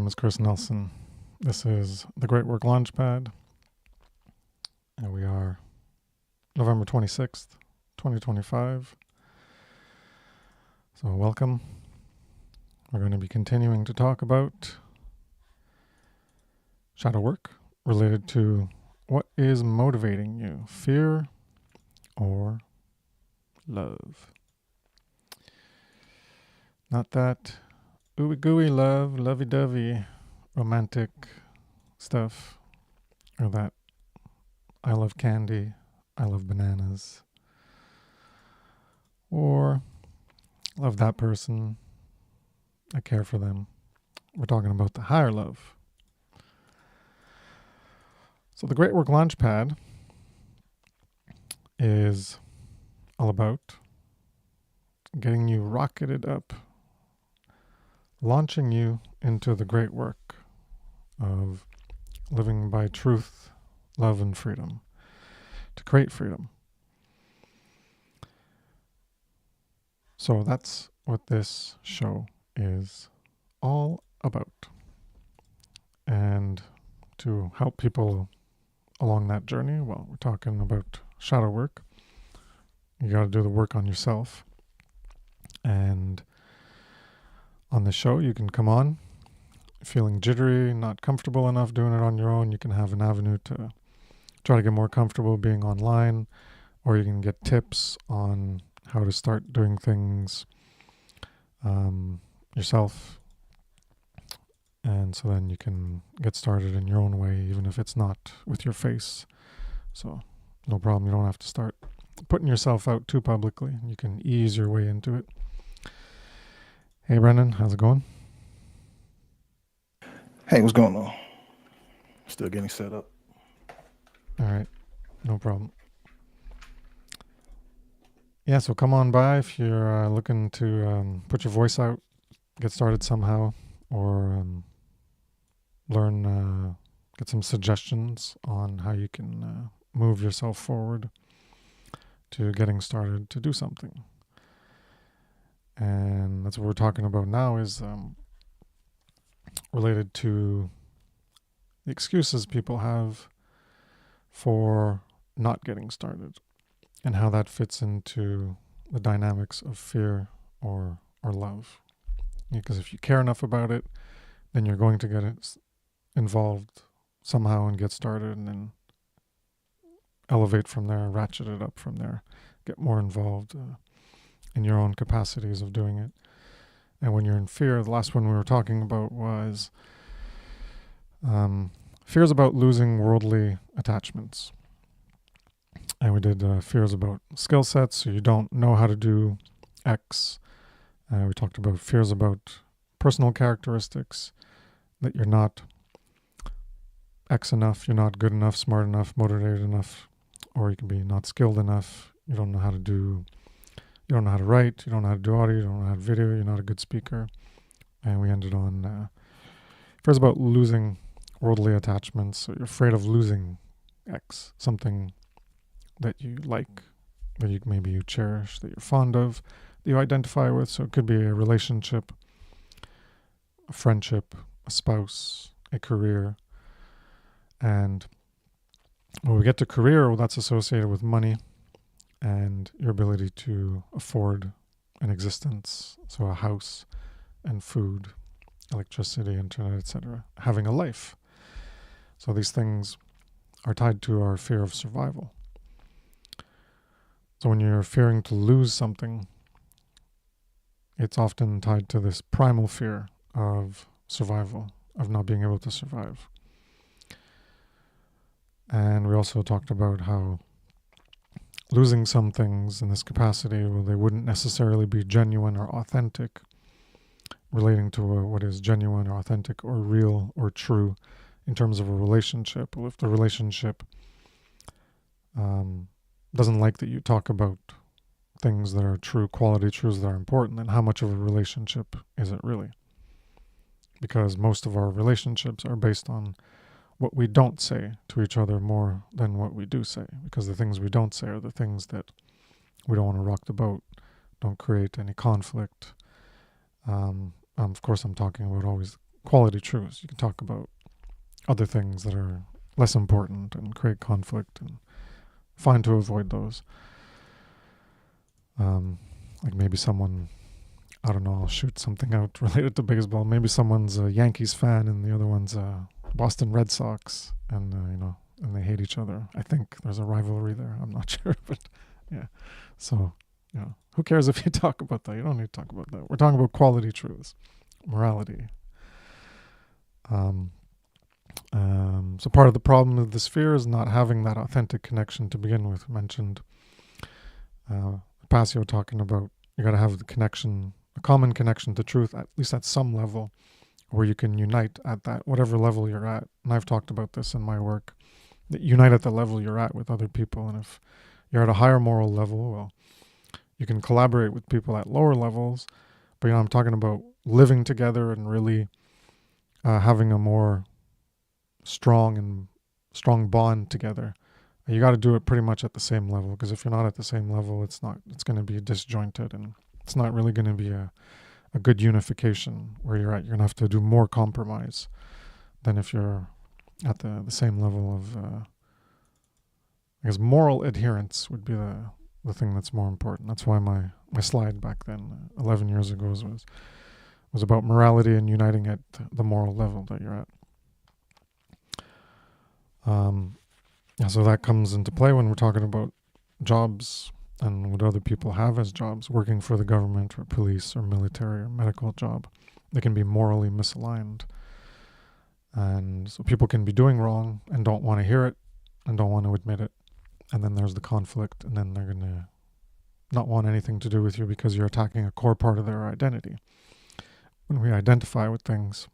name is Kris Nelson. This is the Great Work Launchpad, and we are November 26th, 2025. So welcome. We're going to be continuing to talk about shadow work related to what is motivating you, fear or love. Not that ooey gooey love, lovey-dovey, romantic stuff, or that I love candy, I love bananas, or love that person, I care for them. We're talking about the higher love. So the Great Work Launchpad is all about getting you rocketed up, launching you into the great work of living by truth, love, and freedom, to create freedom. So that's what this show is all about. And to help people along that journey, well, we're talking about shadow work. You got to do the work on yourself. And on the show, you can come on feeling jittery, not comfortable enough doing it on your own. You can have an avenue to try to get more comfortable being online, or you can get tips on how to start doing things yourself. And so then you can get started in your own way, even if it's not with your face. So no problem. You don't have to start putting yourself out too publicly. You can ease your way into it. Hey, Brendan, how's it going? Hey, what's going on? Still getting set up. All right, no problem. Yeah, so come on by if you're looking to put your voice out, get started somehow, or learn, get some suggestions on how you can move yourself forward to getting started to do something. And that's what we're talking about now is related to the excuses people have for not getting started and how that fits into the dynamics of fear or love. Because if you care enough about it, then you're going to get involved somehow and get started, and then elevate from there, ratchet it up from there, get more involved in your own capacities of doing it. And when you're in fear, the last one we were talking about was fears about losing worldly attachments. And we did fears about skill sets, so you don't know how to do X. We talked about fears about personal characteristics, that you're not X enough, you're not good enough, smart enough, motivated enough, or you can be not skilled enough, you don't know how to do, you don't know how to write, you don't know how to do audio, you don't know how to video, you're not a good speaker. And we ended on fears about losing worldly attachments, so you're afraid of losing X, something that you like, that maybe you cherish, that you're fond of, that you identify with. So it could be a relationship, a friendship, a spouse, a career. And when we get to career, well, that's associated with money and your ability to afford an existence. So a house and food, electricity, internet, etc. Having a life. So these things are tied to our fear of survival. So when you're fearing to lose something, it's often tied to this primal fear of survival, of not being able to survive. And we also talked about how losing some things in this capacity, well, they wouldn't necessarily be genuine or authentic, relating to what is genuine or authentic or real or true in terms of a relationship. Well, if the relationship doesn't like that you talk about things that are true, quality truths that are important, then how much of a relationship is it really? Because most of our relationships are based on what we don't say to each other more than what we do say, because the things we don't say are the things that we don't want to rock the boat, don't create any conflict. Of course, I'm talking about always quality truths. You can talk about other things that are less important and create conflict, and fine to avoid those. Like maybe someone, I don't know, I'll shoot something out related to baseball. Maybe someone's a Yankees fan and the other one's a Boston Red Sox, and and they hate each other. I think there's a rivalry there. I'm not sure, but yeah. So, who cares if you talk about that? You don't need to talk about that. We're talking about quality truths, morality. So part of the problem of the sphere is not having that authentic connection to begin with. Mentioned Passio talking about you got to have the connection, a common connection to truth, at least at some level, where you can unite at that, whatever level you're at. And I've talked about this in my work, that unite at the level you're at with other people. And if you're at a higher moral level, well, you can collaborate with people at lower levels. But, I'm talking about living together and really having a more strong bond together. You got to do it pretty much at the same level, because if you're not at the same level, it's going to be disjointed, and it's not really going to be a good unification where you're at. You're going to have to do more compromise than if you're at the same level of, I guess, moral adherence would be the thing that's more important. That's why my slide back then, 11 years ago, was about morality and uniting at the moral level that you're at. So that comes into play when we're talking about jobs and what other people have as jobs, working for the government or police or military or medical job. They can be morally misaligned. And so people can be doing wrong and don't want to hear it and don't want to admit it. And then there's the conflict, and then they're going to not want anything to do with you because you're attacking a core part of their identity. When we identify with things,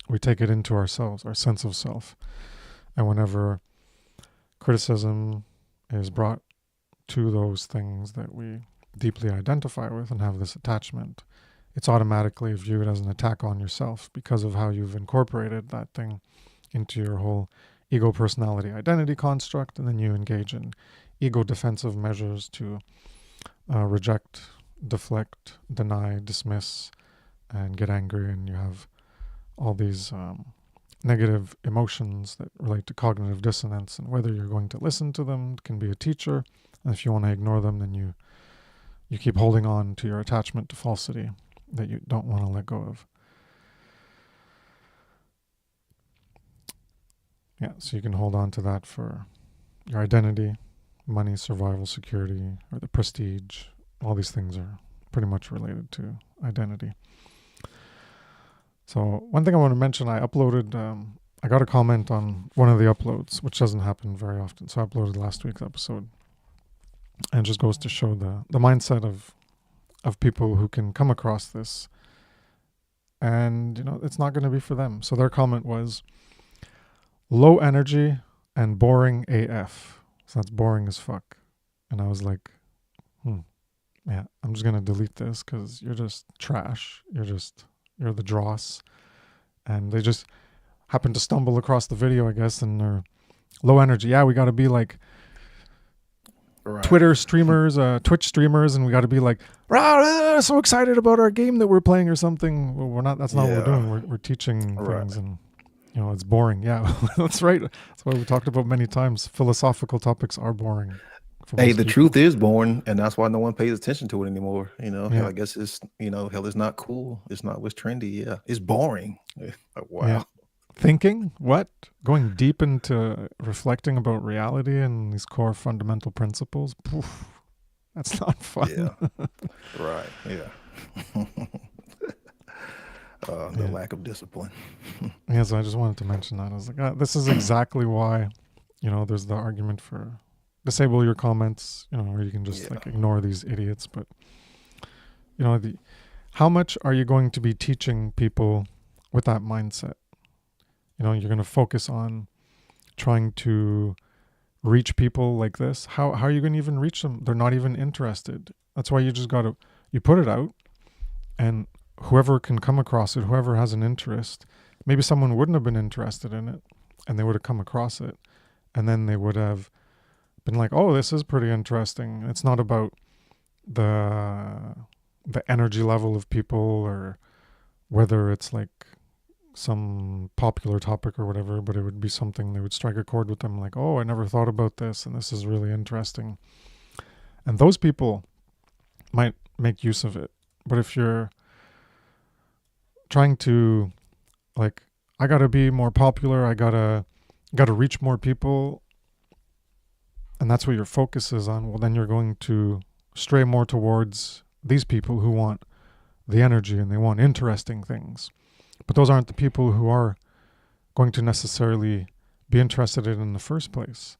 we take it into ourselves, our sense of self. And whenever criticism is brought to those things that we deeply identify with and have this attachment, it's automatically viewed as an attack on yourself because of how you've incorporated that thing into your whole ego personality identity construct, and then you engage in ego defensive measures to reject, deflect, deny, dismiss, and get angry, and you have all these negative emotions that relate to cognitive dissonance, and whether you're going to listen to them can be a teacher, and if you want to ignore them, then you keep holding on to your attachment to falsity that you don't want to let go of. Yeah, so you can hold on to that for your identity, money, survival, security, or the prestige. All these things are pretty much related to identity. So one thing I want to mention, I uploaded, I got a comment on one of the uploads, which doesn't happen very often. So I uploaded last week's episode, and it just goes to show the mindset of people who can come across this, and it's not going to be for them. So their comment was low energy and boring AF. So that's boring as fuck. And I was like, yeah, I'm just going to delete this because you're just trash. You're the dross. And they just happened to stumble across the video, I guess, and they're low energy. Yeah, we got to be like Twitter streamers, Twitch streamers, and we got to be like, so excited about our game that we're playing or something. Well, we're not. That's not what we're doing. We're teaching things, and it's boring. Yeah, that's right. That's what we talked about many times. Philosophical topics are boring. Hey, the truth is boring, and that's why no one pays attention to it anymore. I guess it's hell is not cool. It's not what's trendy. Yeah, it's boring. Wow. Yeah. Thinking what? Going deep into reflecting about reality and these core fundamental principles. Poof, that's not fun. Yeah. Right. Yeah. The lack of discipline. Yeah, so I just wanted to mention that. I was like, this is exactly why, there's the argument for disable your comments, or you can just ignore these idiots. But, how much are you going to be teaching people with that mindset? You're going to focus on trying to reach people like this. How are you going to even reach them? They're not even interested. That's why you just got to, you put it out, and whoever can come across it, whoever has an interest, maybe someone wouldn't have been interested in it and they would have come across it, and then they would have been like, oh, this is pretty interesting. It's not about the energy level of people or whether it's like some popular topic or whatever, but it would be something that would strike a chord with them, like, oh, I never thought about this, and this is really interesting. And those people might make use of it. But if you're trying to, like, I gotta be more popular, I gotta reach more people, and that's what your focus is on, well, then you're going to stray more towards these people who want the energy and they want interesting things. But those aren't the people who are going to necessarily be interested in the first place,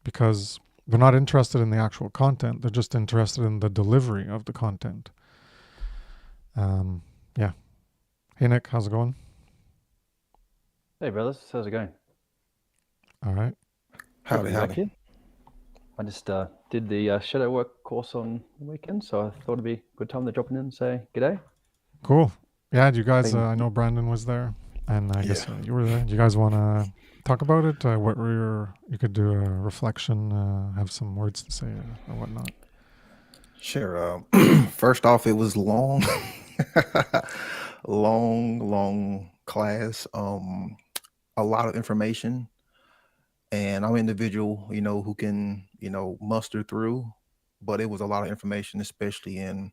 because they're not interested in the actual content. They're just interested in the delivery of the content. Yeah. Hey, Nick, how's it going? Hey, brothers. How's it going? All right. Howdy. I just did the shadow work course on the weekend, so I thought it'd be a good time to drop in and say g'day. Cool. Yeah, you guys, I know Brandon was there, and I guess you were there. Do you guys want to talk about it? What were you could do a reflection, have some words to say or whatnot. Sure. First off, it was long, long class. A lot of information, and I'm an individual, who can, muster through. But it was a lot of information, especially in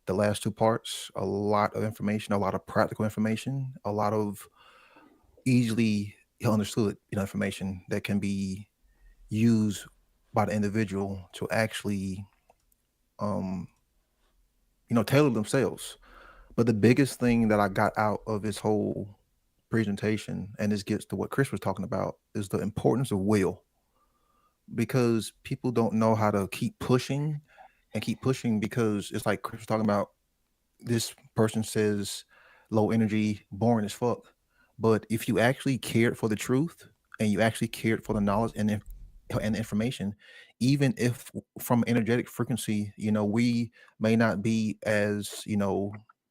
the last two parts. A lot of information, a lot of practical information, a lot of easily understood, information that can be used by the individual to actually, um, tailor themselves. But the biggest thing that I got out of this whole presentation, and this gets to what Kris was talking about, is the importance of will. Because people don't know how to keep pushing because it's like Kris was talking about. This person says low energy, boring as fuck. But if you actually cared for the truth and you actually cared for the knowledge and information, even if from energetic frequency, we may not be as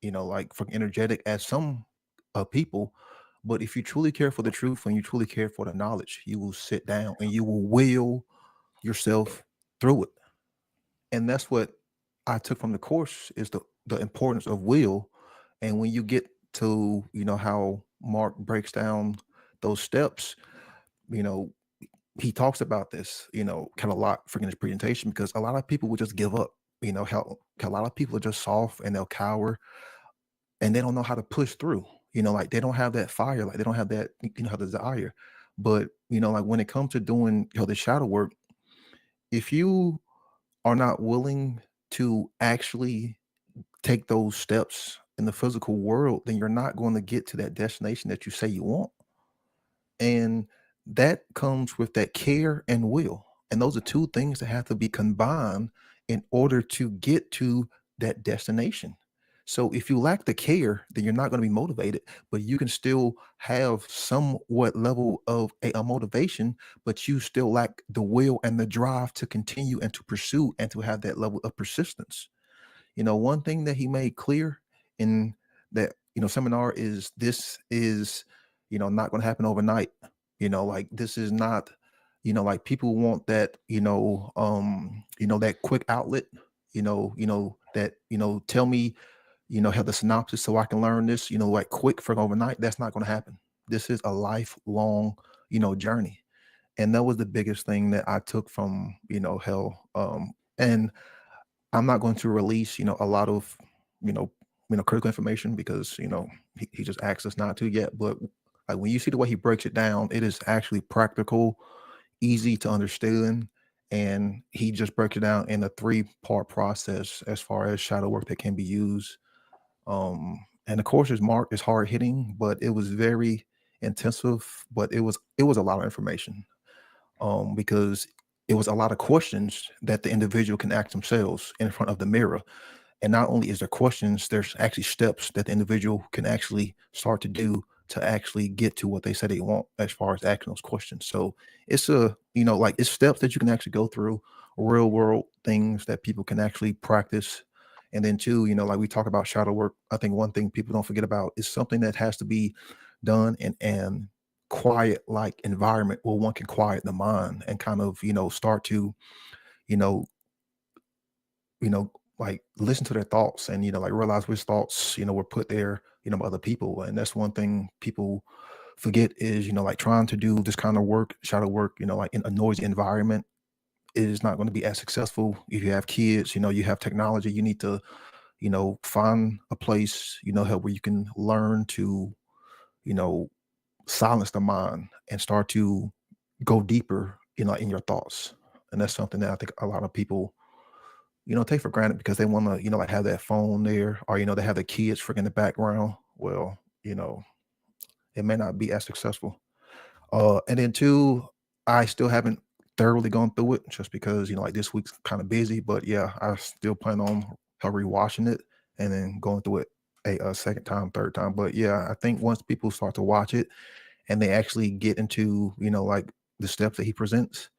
like for energetic as some people, but if you truly care for the truth and you truly care for the knowledge, you will sit down and you will yourself through it. And that's what I took from the course is the importance of will. And when you get to how Mark breaks down those steps, you know he talks about this kind of a lot freaking his presentation, because a lot of people will just give up. How a lot of people are just soft and they'll cower and they don't know how to push through. Like they don't have that fire, like they don't have that have desire. But like when it comes to doing the shadow work, if you are not willing to actually take those steps in the physical world, then you're not going to get to that destination that you say you want. And that comes with that care and will. And those are two things that have to be combined in order to get to that destination. So if you lack the care, then you're not going to be motivated, but you can still have somewhat level of a motivation, but you still lack the will and the drive to continue and to pursue and to have that level of persistence. One thing that he made clear in that seminar is this is not going to happen overnight. Like this is not like people want that that quick outlet. That tell me have the synopsis so I can learn this like quick from overnight. That's not going to happen. This is a lifelong journey. And that was the biggest thing that I took from hell. And I'm not going to release, a lot of, critical information, because, he just asked us not to yet. But like when you see the way he breaks it down, it is actually practical, easy to understand. And he just breaks it down in a 3-part process as far as shadow work that can be used. And of course, his mark is hard hitting, but it was very intensive. But it was a lot of information, because it was a lot of questions that the individual can ask themselves in front of the mirror. And not only is there questions, there's actually steps that the individual can actually start to do to actually get to what they say they want as far as asking those questions. So it's like it's steps that you can actually go through, real world things that people can actually practice. And then two, like we talk about shadow work, I think one thing people don't forget about is something that has to be done in an quiet like environment where one can quiet the mind and kind of start to you know like listen to their thoughts and like realize which thoughts were put there other people. And that's one thing people forget is, like trying to do this kind of work, shadow work, like in a noisy environment is not going to be as successful. If you have kids, you have technology, you need to, find a place, help where you can learn to, you know, silence the mind and start to go deeper, in your thoughts. And that's something that I think a lot of people, take for granted because they want to, like have that phone there, or, they have the kids freaking in the background. Well, it may not be as successful. And then two, I still haven't thoroughly gone through it just because, like this week's kind of busy, but yeah, I still plan on rewatching it and then going through it a second time, third time. But yeah, I think once people start to watch it and they actually get into, like the steps that he presents,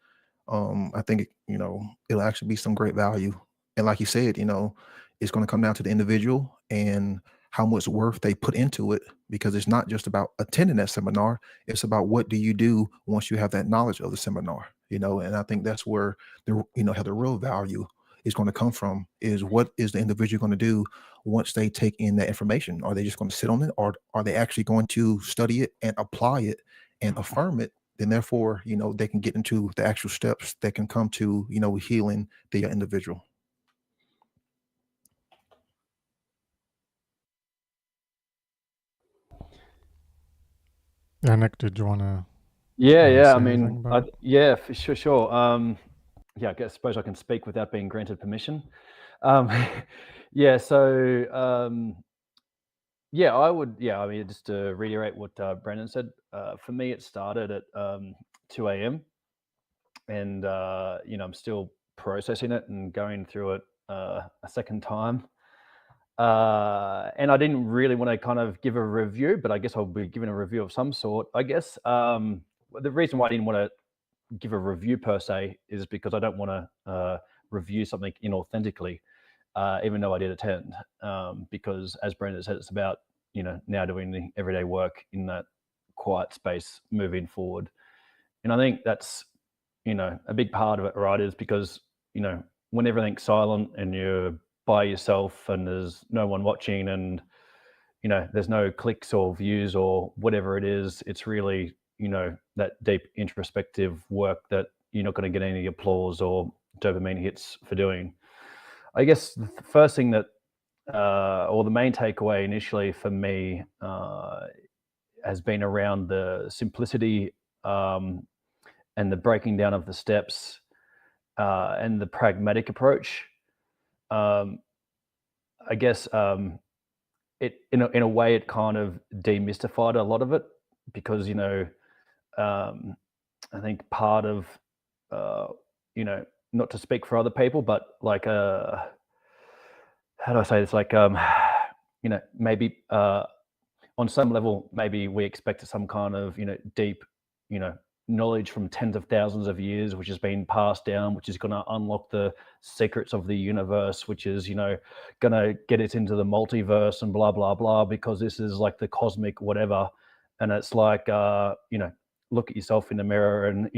I think it'll actually be some great value. And like you said, it's going to come down to the individual and how much worth they put into it, because it's not just about attending that seminar. It's about what do you do once you have that knowledge of the seminar, and I think that's where how the real value is going to come from, is what is the individual going to do once they take in that information? Are they just going to sit on it, or are they actually going to study it and apply it and affirm it? Then therefore, they can get into the actual steps that can come to, healing the individual. Yeah, Nick, did you want to? Yeah. I say anything mean, about it? yeah, for sure. Yeah, I suppose I can speak without being granted permission. Yeah. So, yeah, I would. Yeah, I mean, just to reiterate what Brandon said. For me, it started at 2 a.m. and I'm still processing it and going through it a second time. And I didn't really want to kind of give a review, but I guess I'll be giving a review of some sort. I guess the reason why I didn't want to give a review per se is because I don't want to review something inauthentically, even though I did attend. Because as Brandon said, it's about now doing the everyday work in that quiet space moving forward. And I think that's a big part of it, right? Is because when everything's silent and you're by yourself and there's no one watching and there's no clicks or views or whatever it is, it's really that deep introspective work that you're not going to get any applause or dopamine hits for doing. I guess the first thing that or the main takeaway initially for me has been around the simplicity and the breaking down of the steps and the pragmatic approach. um, I guess it in a way it kind of demystified a lot of it, because um, I think part of uh, you know not to speak for other people, but like how do I say this? Like maybe on some level, maybe we expect some kind of deep you know knowledge from tens of thousands of years, which has been passed down, which is going to unlock the secrets of the universe, which is going to get us into the multiverse and blah blah blah, because this is like the cosmic whatever. And it's like look at yourself in the mirror and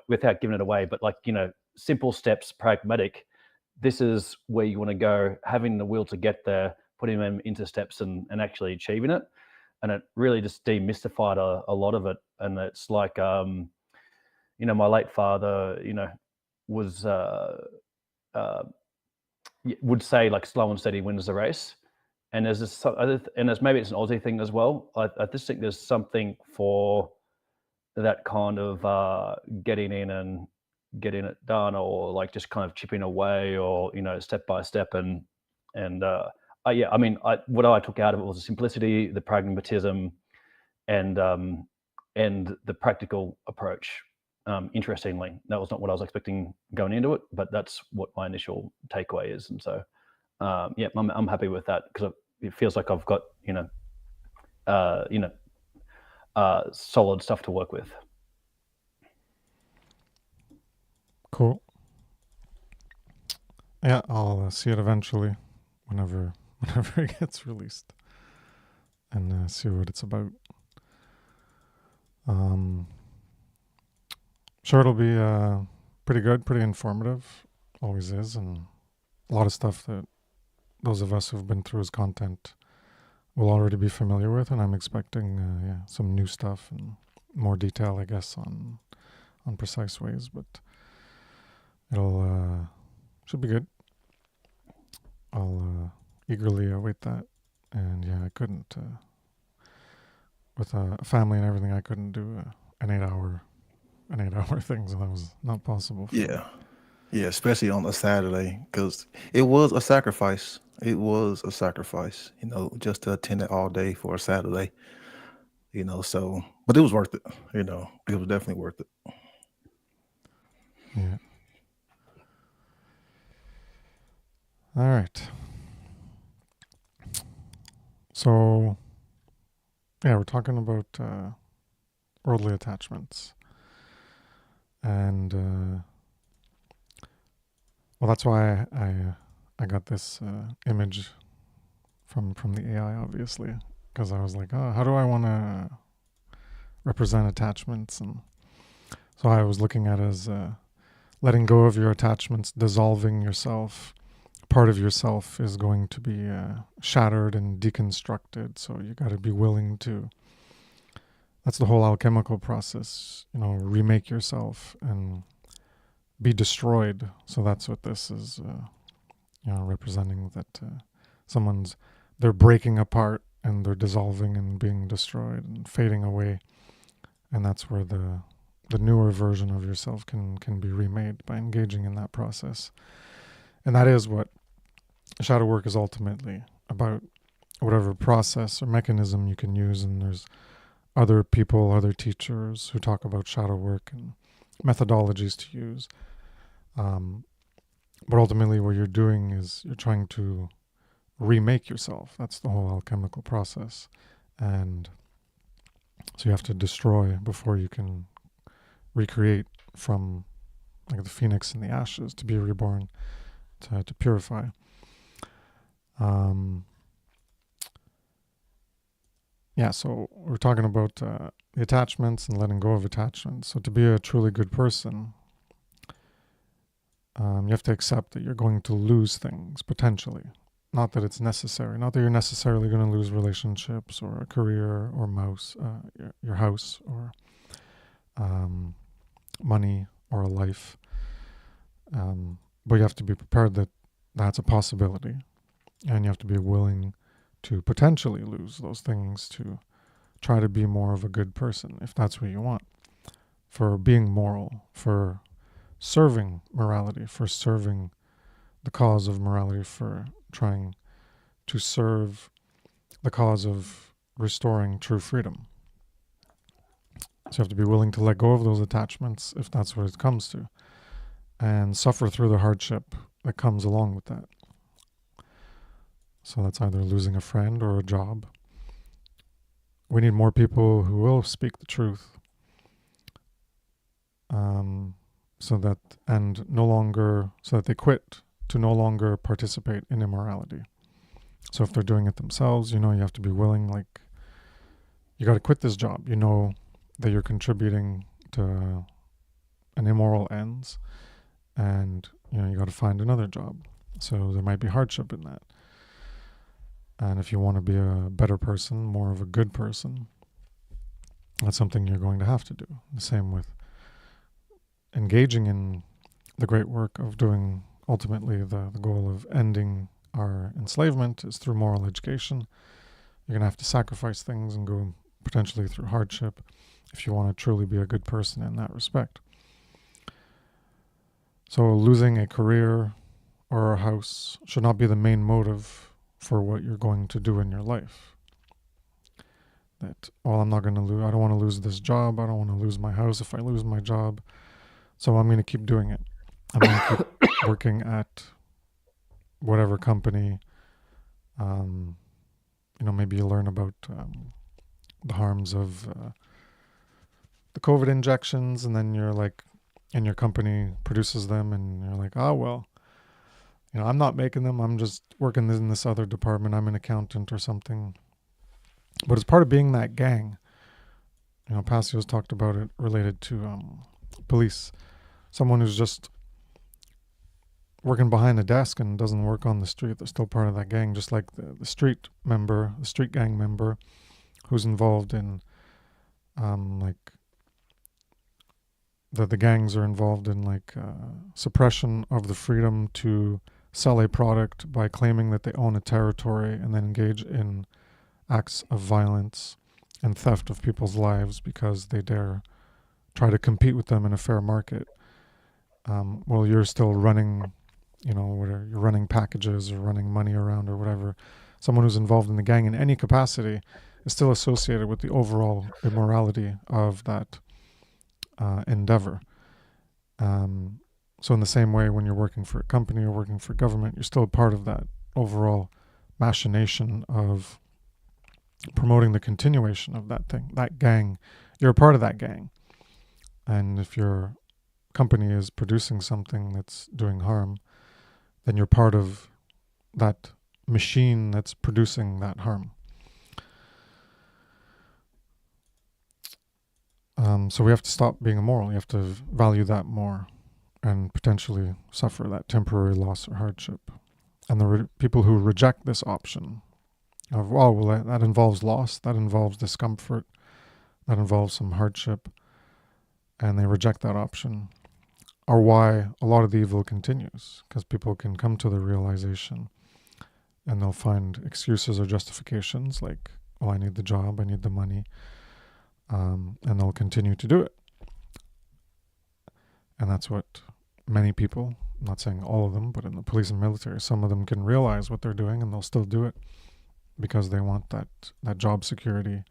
without giving it away, but like simple steps, pragmatic. This is where you want to go, having the will to get there, putting them into steps and actually achieving it. And it really just demystified a lot of it. And it's like my late father was would say like slow and steady wins the race. And there's this and there's maybe it's an Aussie thing as well. I just think there's something for that kind of getting in and getting it done, or like just kind of chipping away, or step by step. And yeah, I mean, what I took out of it was the simplicity, the pragmatism, and the practical approach. Interestingly, that was not what I was expecting going into it, but that's what my initial takeaway is. And so yeah, I'm happy with that, because it feels like I've got solid stuff to work with. Cool. Yeah, I'll see it eventually, whenever it gets released, and see what it's about. Sure, it'll be pretty good, pretty informative, always is, and a lot of stuff that those of us who've been through his content will already be familiar with, and I'm expecting some new stuff and more detail, I guess, on precise ways, but it'll should be good. I'll eagerly await that. And yeah, I couldn't with a family and everything. I couldn't do an 8-hour thing, so that was not possible for me. Yeah, especially on a Saturday, because it was a sacrifice. It was a sacrifice, just to attend it all day for a Saturday, so, but it was worth it, it was definitely worth it. Yeah. All right. So, yeah, we're talking about worldly attachments. And, well, that's why I got this image from the AI, obviously, because I was like, oh, how do I want to represent attachments? And so I was looking at it as letting go of your attachments, dissolving yourself. Part of yourself is going to be shattered and deconstructed. So you got to be willing to. That's the whole alchemical process. Remake yourself and be destroyed. So that's what this is. Representing that they're breaking apart and they're dissolving and being destroyed and fading away. And that's where the newer version of yourself can be remade by engaging in that process. And that is what shadow work is ultimately about, whatever process or mechanism you can use. And there's other people, other teachers who talk about shadow work and methodologies to use. But ultimately what you're doing is you're trying to remake yourself. That's the whole alchemical process. And so you have to destroy before you can recreate, from like the phoenix in the ashes, to be reborn, to purify. So we're talking about the attachments and letting go of attachments. So to be a truly good person, you have to accept that you're going to lose things, potentially. Not that it's necessary. Not that you're necessarily going to lose relationships or a career or your house or money or a life. But you have to be prepared that that's a possibility. And you have to be willing to potentially lose those things to try to be more of a good person, if that's what you want. For being moral, for serving morality, for serving the cause of morality, for trying to serve the cause of restoring true freedom. So you have to be willing to let go of those attachments, if that's what it comes to, and suffer through the hardship that comes along with that. So that's either losing a friend or a job. We need more people who will speak the truth, so that they quit to no longer participate in immorality. So if they're doing it themselves, you have to be willing, like, you got to quit this job. You know that you're contributing to an immoral ends, and you got to find another job. So there might be hardship in that. And if you want to be a better person, more of a good person, that's something you're going to have to do. The same with engaging in the great work of doing, ultimately, the goal of ending our enslavement is through moral education. You're going to have to sacrifice things and go potentially through hardship if you want to truly be a good person in that respect. So losing a career or a house should not be the main motive for what you're going to do in your life. That, I'm not going to lose, I don't want to lose this job, I don't want to lose my house if I lose my job, so I'm going to keep doing it. I'm going to keep working at whatever company. Maybe you learn about the harms of the COVID injections, and then you're like, and your company produces them, and you're like, I'm not making them. I'm just working in this other department. I'm an accountant or something. But it's part of being that gang. Passio's talked about it related to police. Someone who's just working behind a desk and doesn't work on the street, they're still part of that gang, just like the street gang member who's involved in like the gangs are involved in like suppression of the freedom to sell a product by claiming that they own a territory and then engage in acts of violence and theft of people's lives because they dare try to compete with them in a fair market. While you're still running, whatever, you're running packages or running money around or whatever. Someone who's involved in the gang in any capacity is still associated with the overall immorality of that endeavor. So in the same way, when you're working for a company or working for government, you're still a part of that overall machination of promoting the continuation of that thing, that gang. You're a part of that gang. And if your company is producing something that's doing harm, then you're part of that machine that's producing that harm. So we have to stop being immoral. You have to value that more and potentially suffer that temporary loss or hardship. And the people who reject this option of, that involves loss, that involves discomfort, that involves some hardship, and they reject that option, are why a lot of the evil continues, because people can come to the realization and they'll find excuses or justifications like, I need the job, I need the money, and they'll continue to do it. And that's what many people, I'm not saying all of them, but in the police and military, some of them can realize what they're doing and they'll still do it because they want that job security,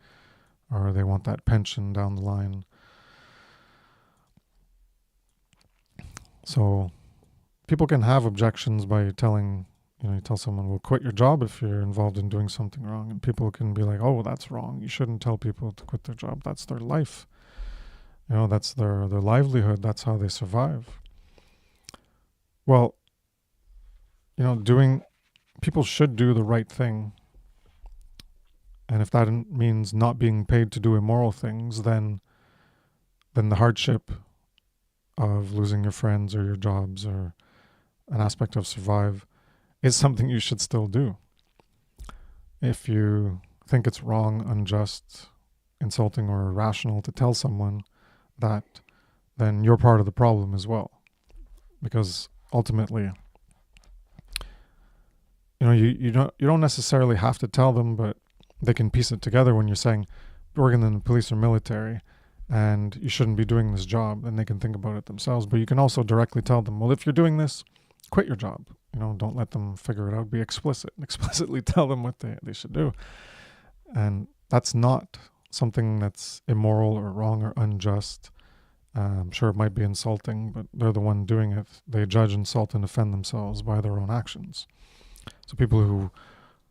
or they want that pension down the line. So people can have objections by telling, you tell someone, well, quit your job if you're involved in doing something wrong. And people can be like, oh, that's wrong. You shouldn't tell people to quit their job. That's their life. That's their livelihood. That's how they survive. Well, people should do the right thing. And if that means not being paid to do immoral things, then the hardship of losing your friends or your jobs or an aspect of survive is something you should still do. If you think it's wrong, unjust, insulting, or irrational to tell someone that, then you're part of the problem as well. Because ultimately, you don't necessarily have to tell them, but they can piece it together when you're saying, working in the police or military, and you shouldn't be doing this job, and they can think about it themselves. But you can also directly tell them, well, if you're doing this, quit your job. Don't let them figure it out. Be explicitly tell them what they should do. And that's not something that's immoral or wrong or unjust. I'm sure it might be insulting, but they're the one doing it. They judge, insult, and offend themselves by their own actions. So people who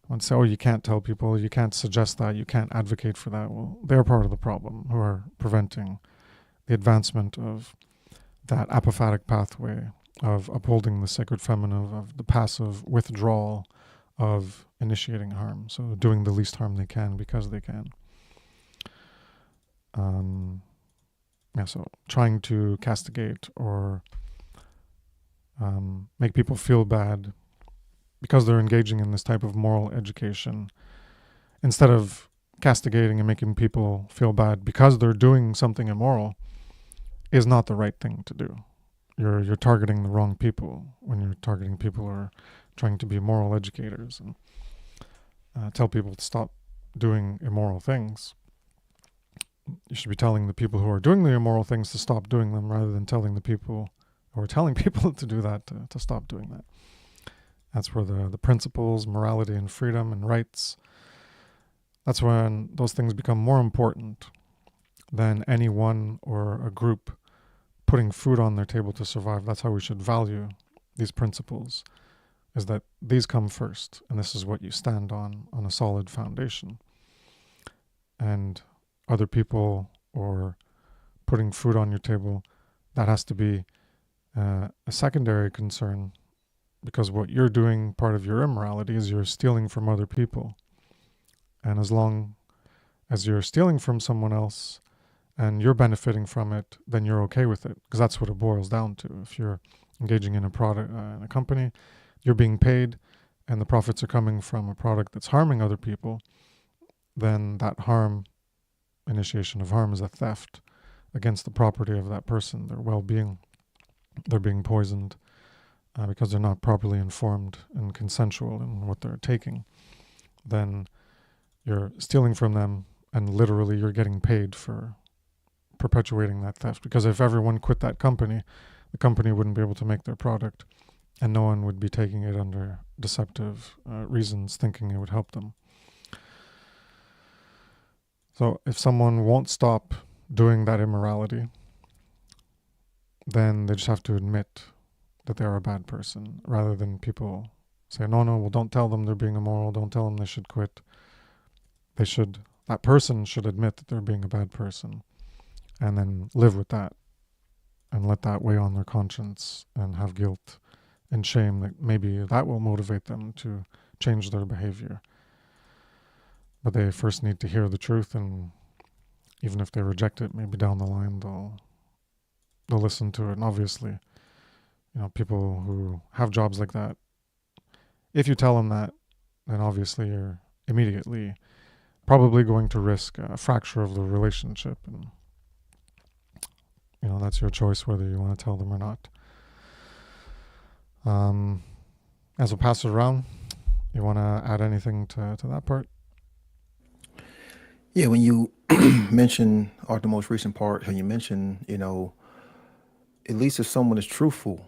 want to say, you can't tell people, you can't suggest that, you can't advocate for that, well, they're part of the problem, who are preventing the advancement of that apophatic pathway of upholding the sacred feminine, of the passive withdrawal of initiating harm. So doing the least harm they can because they can. So trying to castigate or make people feel bad because they're engaging in this type of moral education, instead of castigating and making people feel bad because they're doing something immoral, is not the right thing to do. You're targeting the wrong people when you're targeting people who are trying to be moral educators and tell people to stop doing immoral things. You should be telling the people who are doing the immoral things to stop doing them, rather than telling the people who are telling people to do that to stop doing that. That's where the principles, morality and freedom and rights, that's when those things become more important than any one or a group putting food on their table to survive. That's how we should value these principles, is that these come first, and this is what you stand on a solid foundation. And other people or putting food on your table, that has to be a secondary concern, because what you're doing, part of your immorality, is you're stealing from other people. And as long as you're stealing from someone else and you're benefiting from it, then you're okay with it, because that's what it boils down to. If you're engaging in a product, in a company, you're being paid, and the profits are coming from a product that's harming other people, then that initiation of harm is a theft against the property of that person, their well-being. They're being poisoned because they're not properly informed and consensual in what they're taking. Then you're stealing from them, and literally you're getting paid for perpetuating that theft. Because if everyone quit that company, the company wouldn't be able to make their product, and no one would be taking it under deceptive reasons, thinking it would help them. So if someone won't stop doing that immorality, then they just have to admit that they're a bad person, rather than people say, no, well, don't tell them they're being immoral, don't tell them they should quit. That person should admit that they're being a bad person, and then live with that, and let that weigh on their conscience, and have guilt and shame that maybe that will motivate them to change their behavior. But they first need to hear the truth, and even if they reject it, maybe down the line they'll listen to it. And obviously, people who have jobs like that, if you tell them that, then obviously you're immediately probably going to risk a fracture of the relationship, and that's your choice whether you want to tell them or not. As we'll pass it around, you want to add anything to that part? Yeah, when you mention, or the most recent part, when you mention, at least if someone is truthful,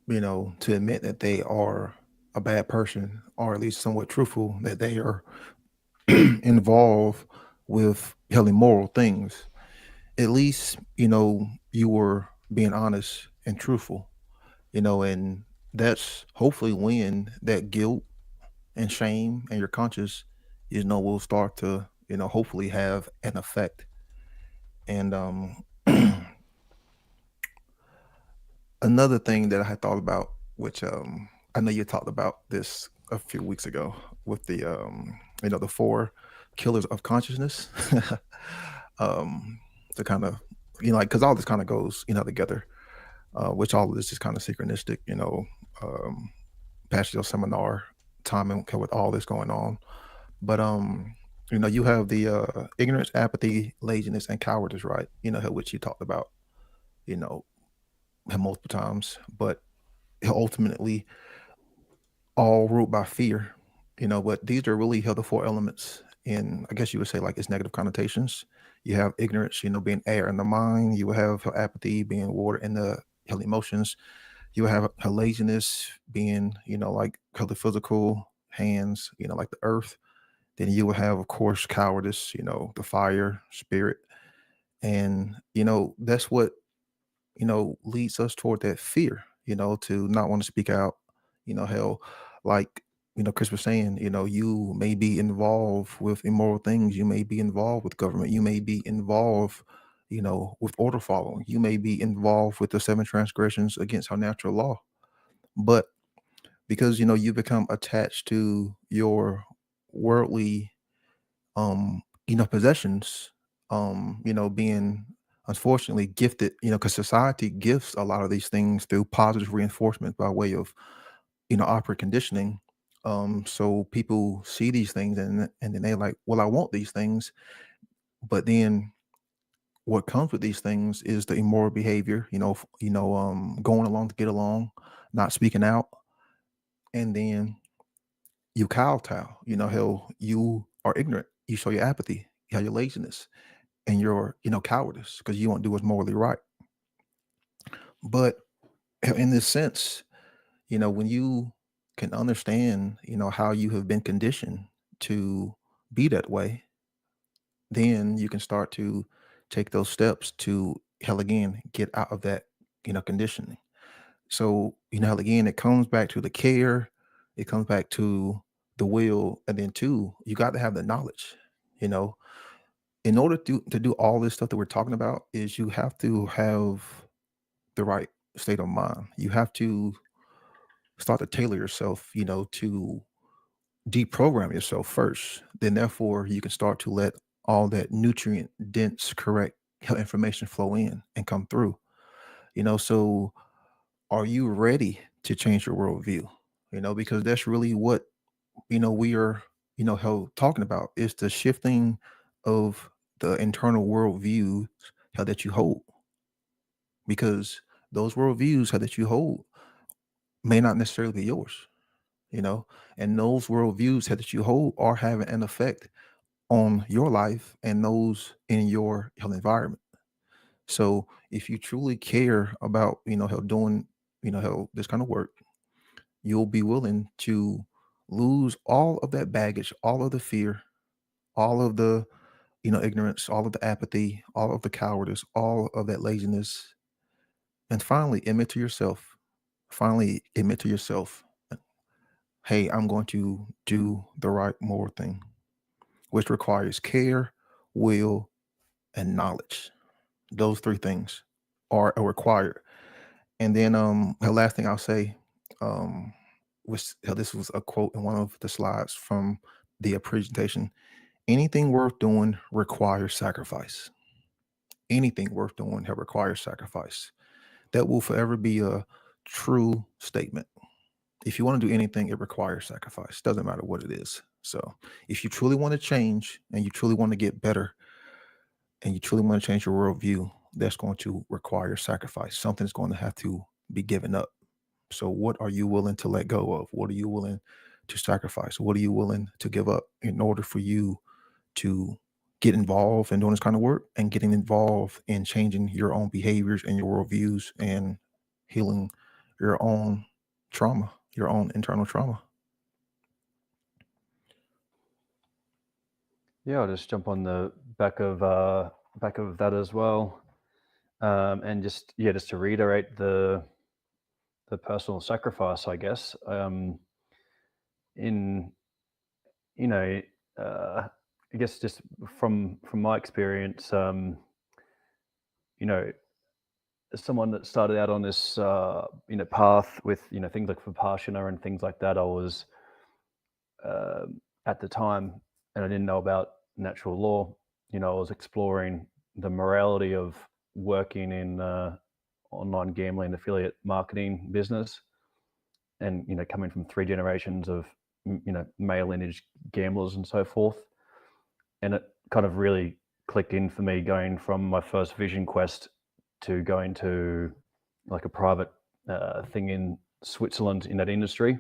to admit that they are a bad person, or at least somewhat truthful that they are involved with immoral things, at least, you were being honest and truthful, and that's hopefully when that guilt and shame and your conscience, will start to, hopefully have an effect. And another thing that I had thought about, which I know you talked about this a few weeks ago with the the 4 killers of consciousness. To kind of, like, because all this kind of goes, together, which all of this is kind of synchronistic, Pastor seminar timing with all this going on. But you have the ignorance, apathy, laziness, and cowardice, right? Which you talked about, multiple times, but ultimately all ruled by fear, but these are really the 4 elements in, I guess you would say, like, its negative connotations. You have ignorance, being air in the mind. You have apathy being water in the emotions. You have her laziness being, like the physical hands, like the earth. Then you will have, of course, cowardice, the fire spirit. And, that's what, leads us toward that fear, to not want to speak out, like, Kris was saying, you may be involved with immoral things. You may be involved with government. You may be involved, with order following. You may be involved with the 7 transgressions against our natural law. But because, you become attached to your worldly, possessions, being unfortunately gifted, because society gifts a lot of these things through positive reinforcement by way of, upward conditioning. So people see these things, and then they're like, well, I want these things. But then what comes with these things is the immoral behavior, going along to get along, not speaking out. And then you kowtow, hell, you are ignorant. You show your apathy, you have your laziness, and your, cowardice, because you won't do what's morally right. But in this sense, when you can understand, how you have been conditioned to be that way, then you can start to take those steps to, hell, again, get out of that, conditioning. So, hell, again, it comes back to the care, it comes back to the will, and then two, you got to have the knowledge, you know. In order to do all this stuff that we're talking about, is you have to have the right state of mind. You have to start to tailor yourself, to deprogram yourself first. Then therefore you can start to let all that nutrient dense, correct, information flow in and come through. So are you ready to change your worldview? Because that's really what we are talking about is the shifting of the internal worldviews how that you hold, because those worldviews how that you hold may not necessarily be yours, you know, and those worldviews that you hold are having an effect on your life and those in your health environment. So if you truly care about, how doing, how this kind of work, you'll be willing to lose all of that baggage, all of the fear, all of the, ignorance, all of the apathy, all of the cowardice, all of that laziness, and finally admit to yourself, hey, I'm going to do the right moral thing, which requires care, will, and knowledge. Those three things are required. And then the last thing I'll say, um, was this was a quote in one of the slides from the presentation. Anything worth doing requires sacrifice. Anything worth doing that requires sacrifice. That will forever be a true statement. If you want to do anything, it requires sacrifice. Doesn't matter what it is. So if you truly want to change and you truly want to get better and you truly want to change your worldview, that's going to require sacrifice. Something's going to have to be given up. So what are you willing to let go of? What are you willing to sacrifice? What are you willing to give up in order for you to get involved in doing this kind of work and getting involved in changing your own behaviors and your worldviews and healing your own trauma, your own internal trauma? Yeah, I'll just jump on the back of that as well, and just to reiterate the personal sacrifice, I guess. In you know, I guess just from my experience, you know, as someone that started out on this path with things like Vipassana and things like that, I was at the time, and I didn't know about natural law. I was exploring the morality of working in online gambling affiliate marketing business, and coming from three generations of male lineage gamblers and so forth, and it kind of really clicked in for me going from my first vision quest to going to like a private thing in Switzerland in that industry.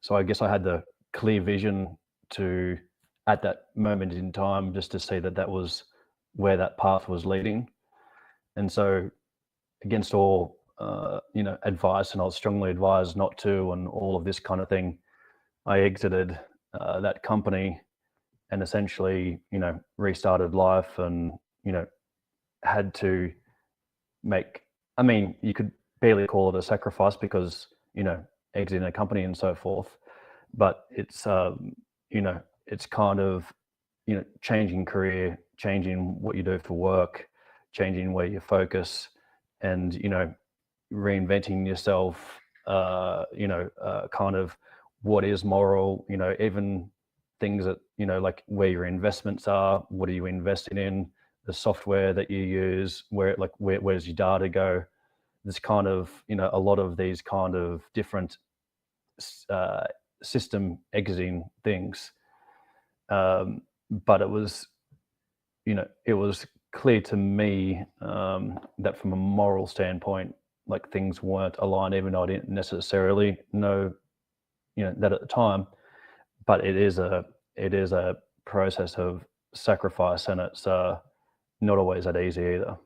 So I guess I had the clear vision to, at that moment in time, just to see that that was where that path was leading. And so, against all advice, and I was strongly advised not to, and all of this kind of thing, I exited that company and essentially, restarted life, and had to make. I mean, you could barely call it a sacrifice because exiting a company and so forth, but it's it's kind of changing career, changing what you do for work, changing where you focus, and reinventing yourself. Kind of what is moral. Even things that like where your investments are, what are you investing in, the software that you use, where's your data go. There's kind of a lot of these kind of different system exiting things, but it was clear to me that from a moral standpoint, like things weren't aligned, even though I didn't necessarily know that at the time. But it is a process of sacrifice, and it's not always that easy either.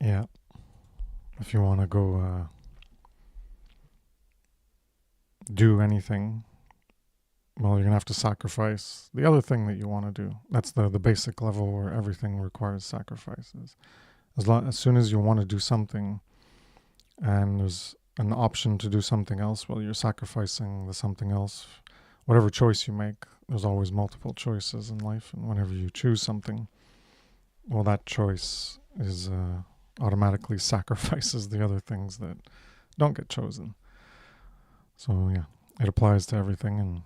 Yeah. If you want to go do anything, well, you're going to have to sacrifice the other thing that you want to do. That's the basic level where everything requires sacrifices. As soon as you want to do something and there's an option to do something else, well, you're sacrificing the something else. Whatever choice you make, there's always multiple choices in life. And whenever you choose something, well, that choice is automatically sacrifices the other things that don't get chosen. So, yeah, it applies to everything. And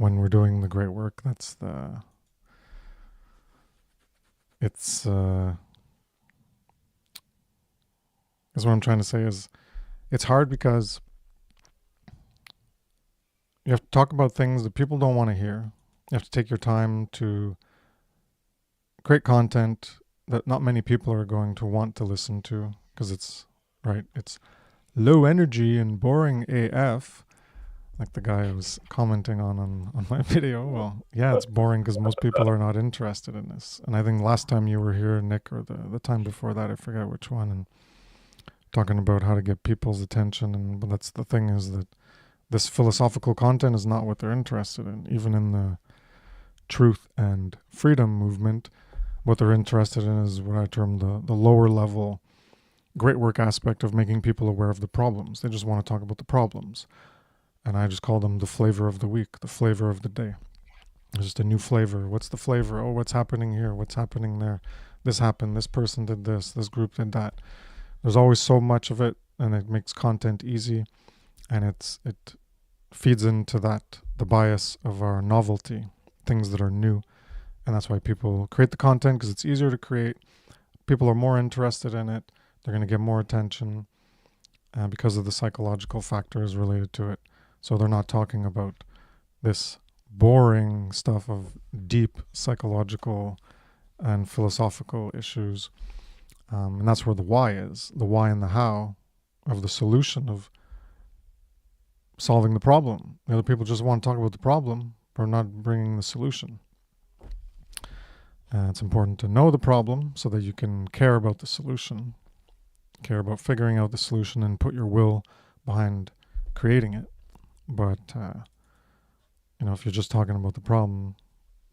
when we're doing the great work, is what I'm trying to say is it's hard because you have to talk about things that people don't want to hear. You have to take your time to create content that not many people are going to want to listen to because it's low energy and boring AF, like the guy was commenting on my video. Well, yeah, it's boring because most people are not interested in this. And I think last time you were here, Nick, or the time before that, I forget which one, and talking about how to get people's attention. And that's the thing, is that this philosophical content is not what they're interested in. Even in the truth and freedom movement, what they're interested in is what I term the lower level great work aspect of making people aware of the problems. They just want to talk about the problems. And I just call them the flavor of the week, the flavor of the day. It's just a new flavor. What's the flavor? Oh, what's happening here? What's happening there? This happened. This person did this. This group did that. There's always so much of it, and it makes content easy. And it feeds into the bias of our novelty, things that are new. And that's why people create the content, because it's easier to create. People are more interested in it. They're going to get more attention because of the psychological factors related to it. So they're not talking about this boring stuff of deep psychological and philosophical issues. And that's where the why is, the why and the how of the solution of solving the problem. The other people just want to talk about the problem, but not bringing the solution. It's important to know the problem so that you can care about the solution, care about figuring out the solution, and put your will behind creating it. But if you're just talking about the problem,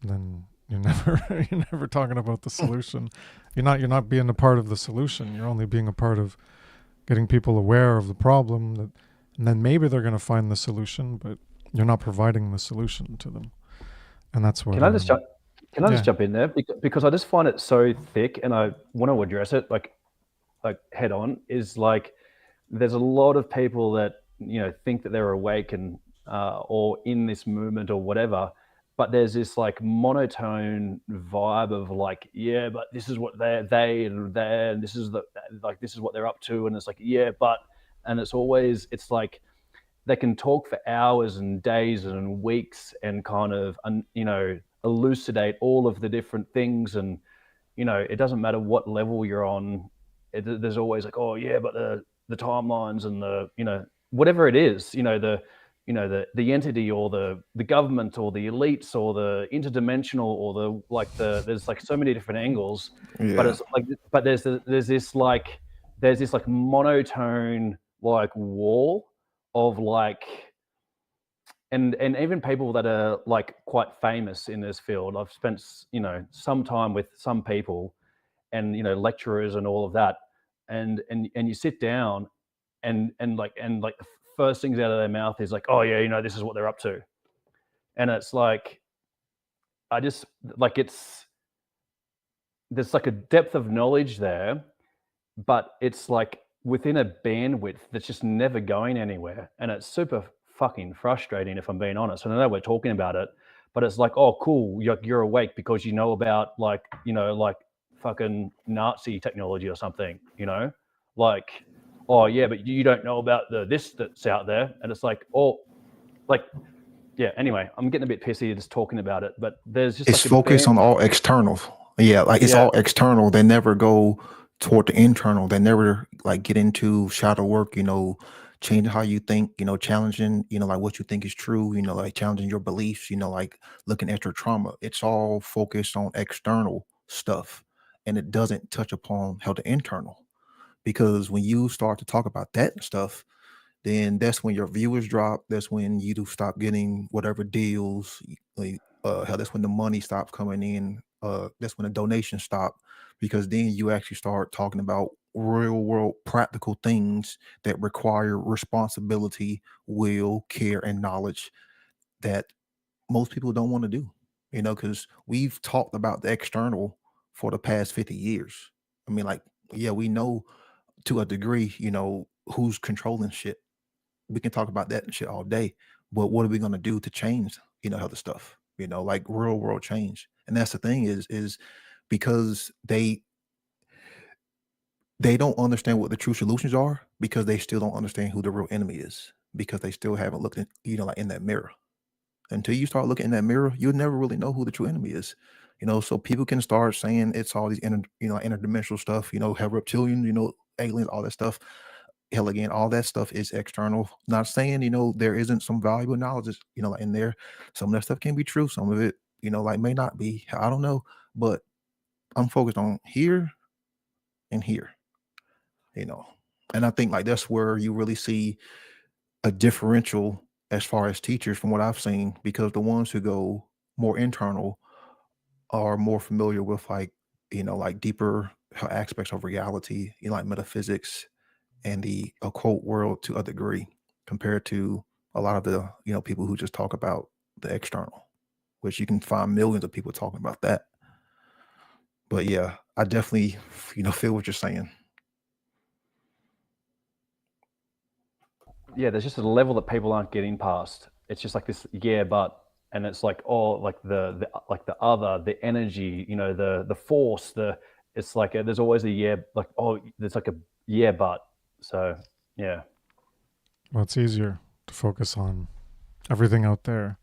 then you're never talking about the solution. You're not being a part of the solution. You're only being a part of getting people aware of the problem, and then maybe they're going to find the solution, but you're not providing the solution to them. And that's what. Can I just jump in there, because I just find it so thick, and I want to address it like head on. Is like there's a lot of people that think that they're awake and or in this movement or whatever, but there's this like monotone vibe of like, yeah, but this is what they and this is this is what they're up to, and it's like, yeah, but, and it's like they can talk for hours and days and weeks and kind of elucidate all of the different things, and it doesn't matter what level you're on. There's always like, oh yeah, but the timelines and the whatever it is, the entity or the government or the elites or the interdimensional or there's like so many different angles. Yeah. But it's like, but there's this monotone like wall of like, and even people that are like quite famous in this field. I've spent some time with some people, and lecturers and all of that, and you sit down, and the first things out of their mouth is like, oh yeah, this is what they're up to. And it's like, I just like, there's like a depth of knowledge there, but it's like within a bandwidth that's just never going anywhere, and it's super fucking frustrating, if I'm being honest. And I know we're talking about it, but it's like, oh cool, you're awake because you know about like fucking Nazi technology or something, like, oh yeah, but you don't know about this that's out there. And it's like, oh, like, yeah, anyway, I'm getting a bit pissy just talking about it, but there's just It's focused on all external. Yeah, like it's all external. They never go toward the internal. They never like get into shadow work, changing how you think, challenging, like what you think is true, like challenging your beliefs, like looking at your trauma. It's all focused on external stuff, and it doesn't touch upon how the internal. Because when you start to talk about that stuff, then that's when your viewers drop. That's when you do stop getting whatever deals. Hell, that's when the money stops coming in. That's when the donations stop, because then you actually start talking about real world practical things that require responsibility, will, care, and knowledge that most people don't want to do. Because we've talked about the external for the past 50 years. I mean, like, yeah, we know to a degree, who's controlling shit. We can talk about that and shit all day, but what are we going to do to change healthy stuff, like real world change. And that's the thing is because they don't understand what the true solutions are, because they still don't understand who the real enemy is, because they still haven't looked at, like in that mirror. Until you start looking in that mirror, you'll never really know who the true enemy is. So people can start saying it's all these interdimensional stuff, have reptilians, aliens, all that stuff. Hell, again, all that stuff is external. Not saying, there isn't some valuable knowledge, in there. Some of that stuff can be true. Some of it, like may not be. I don't know. But I'm focused on here and here, and I think like that's where you really see a differential as far as teachers from what I've seen, because the ones who go more internal are more familiar with like, like deeper aspects of reality, like metaphysics and the occult world to a degree, compared to a lot of the, people who just talk about the external, which you can find millions of people talking about that. But yeah, I definitely, feel what you're saying. Yeah, there's just a level that people aren't getting past. It's just like this, but, and it's like, oh, like the like the other, the energy, the force, it's like there's always a like, oh, there's like a but. So yeah. Well, it's easier to focus on everything out there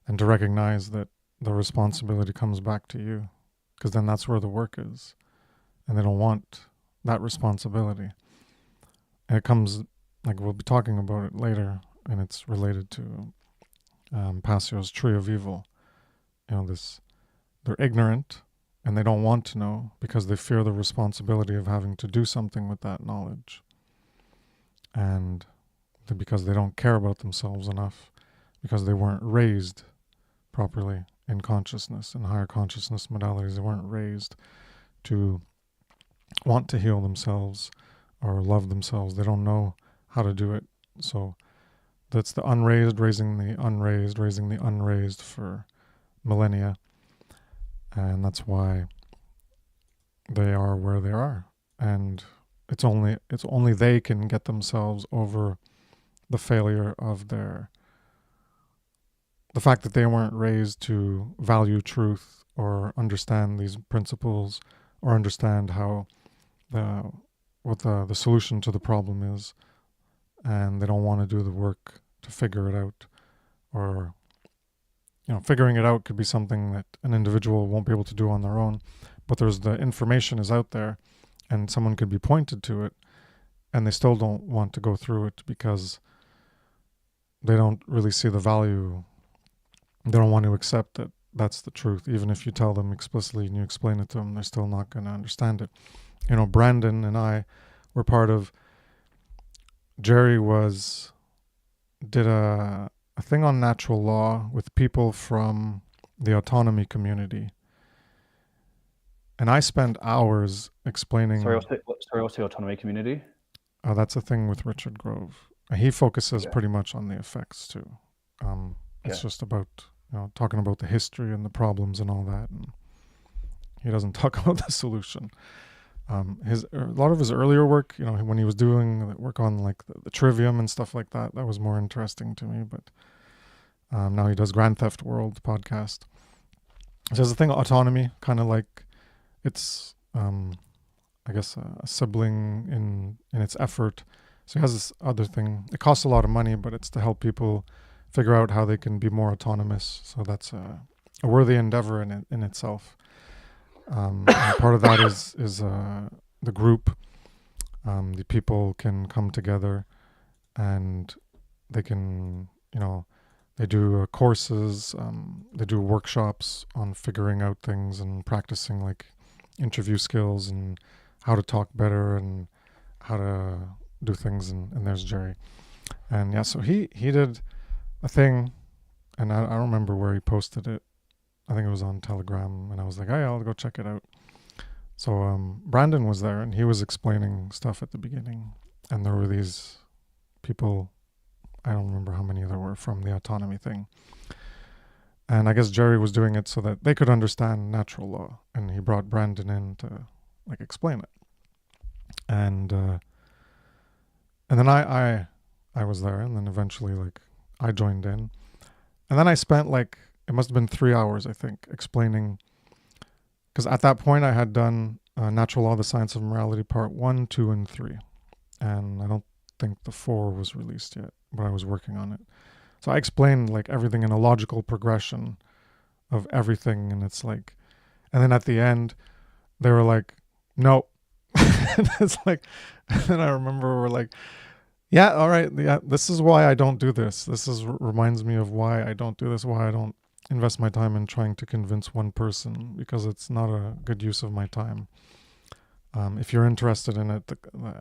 and to recognize that the responsibility comes back to you, because then that's where the work is, and they don't want that responsibility. And it comes, like we'll be talking about it later, and it's related to Passio's tree of evil. They're ignorant and they don't want to know because they fear the responsibility of having to do something with that knowledge. And because they don't care about themselves enough, because they weren't raised properly in consciousness, in higher consciousness modalities, they weren't raised to want to heal themselves or love themselves. They don't know how to do it. So that's the unraised raising the unraised for millennia. And that's why they are where they are. And it's only they can get themselves over the failure of the fact that they weren't raised to value truth or understand these principles or understand how what the solution to the problem is, and they don't want to do the work to figure it out. Or figuring it out could be something that an individual won't be able to do on their own, but there's the information is out there and someone could be pointed to it, and they still don't want to go through it because they don't really see the value. They don't want to accept that that's the truth. Even if you tell them explicitly and you explain it to them, they're still not going to understand it. Brandon and I were part of, Jerry did a thing on natural law with people from the autonomy community. And I spent hours explaining... Sorry, what's the autonomy community? That's a thing with Richard Grove. He focuses pretty much on the effects too. It's just about talking about the history and the problems and all that, and he doesn't talk about the solution. A lot of his earlier work, when he was doing work on like the trivium and stuff like that, that was more interesting to me. But now he does Grand Theft World podcast. So there's a thing, autonomy, kind of like it's, I guess, a sibling in its effort. So he has this other thing. It costs a lot of money, but it's to help people figure out how they can be more autonomous. So that's a worthy endeavor in itself. And part of that is the group. The people can come together and they can, they do courses, they do workshops on figuring out things and practicing like interview skills and how to talk better and how to do things. And there's Jerry. And yeah, so he did a thing, and I don't remember where he posted it. I think it was on Telegram, and I was like, hey, I'll go check it out. So Brandon was there, and he was explaining stuff at the beginning, and there were these people, I don't remember how many there were, from the autonomy thing. And I guess Jerry was doing it so that they could understand natural law, and he brought Brandon in to like explain it. And then I was there, and then eventually like I joined in, And then I spent like, it must have been 3 hours, I think, explaining, because at that point I had done Natural Law, the Science of Morality, Part 1, 2, and 3. And I don't think the 4 was released yet, but I was working on it. So I explained like everything in a logical progression of everything. And it's like, and then at the end, they were like, no. And it's like, and then I remember we're like, yeah, all right. Yeah, this is why I don't do this. This is reminds me of why I don't do this, why I don't invest my time in trying to convince one person, because it's not a good use of my time. If you're interested in it,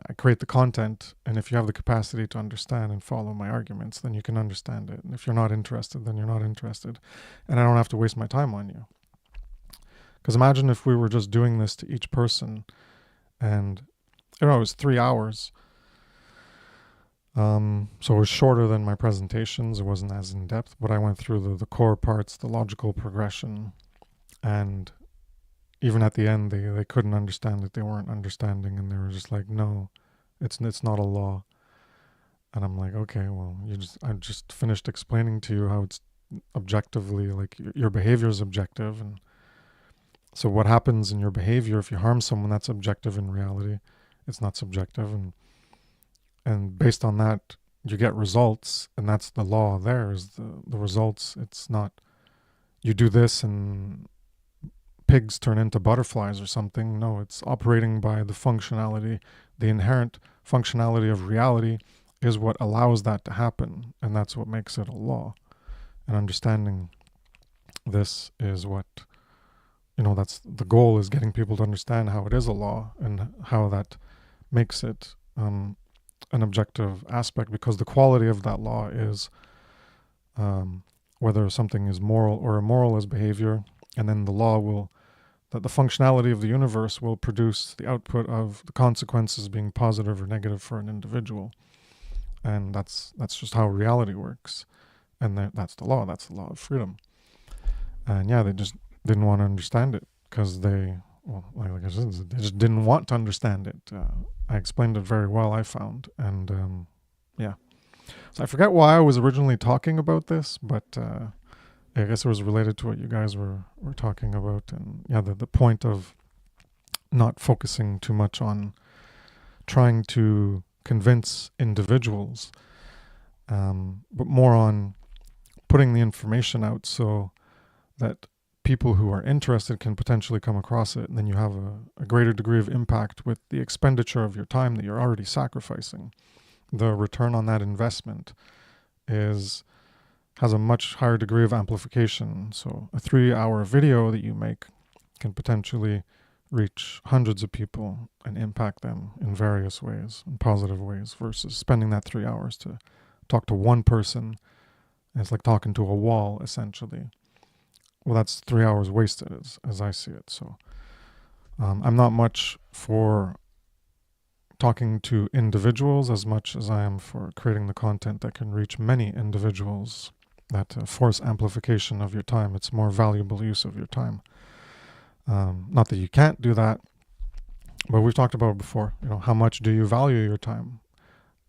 I create the content, and if you have the capacity to understand and follow my arguments, then you can understand it. And if you're not interested, then you're not interested, and I don't have to waste my time on you. Because imagine if we were just doing this to each person, and it was 3 hours. So it was shorter than my presentations. It wasn't as in depth, but I went through the core parts, the logical progression, and even at the end, they couldn't understand it. They weren't understanding, and they were just like, "No, it's not a law." And I'm like, "Okay, well, I just finished explaining to you how it's objectively, like your behavior is objective, and so what happens in your behavior if you harm someone, that's objective in reality. It's not subjective, and based on that, you get results, and that's the law. There is the results. It's not you do this and pigs turn into butterflies or something. No, it's operating by the functionality, the inherent functionality of reality is what allows that to happen, and that's what makes it a law. And understanding this is what, that's the goal, is getting people to understand how it is a law and how that makes it an objective aspect, because the quality of that law is whether something is moral or immoral as behavior, and then the law will, that the functionality of the universe will produce the output of the consequences being positive or negative for an individual. And that's just how reality works. And that's the law. That's the law of freedom. And yeah, they just didn't want to understand it because like I said, they just didn't want to understand it. I explained it very well, I found. And yeah. So I forget why I was originally talking about this, but I guess it was related to what you guys were talking about. And yeah, the point of not focusing too much on trying to convince individuals, but more on putting the information out so that people who are interested can potentially come across it, and then you have a greater degree of impact with the expenditure of your time that you're already sacrificing. The return on that investment has a much higher degree of amplification. So a 3-hour video that you make can potentially reach hundreds of people and impact them in various ways, in positive ways, versus spending that 3 hours to talk to one person. And it's like talking to a wall, essentially. Well, that's 3 hours wasted, as I see it. So I'm not much for talking to individuals as much as I am for creating the content that can reach many individuals, that force amplification of your time. It's more valuable use of your time. Not that you can't do that, but we've talked about it before. How much do you value your time?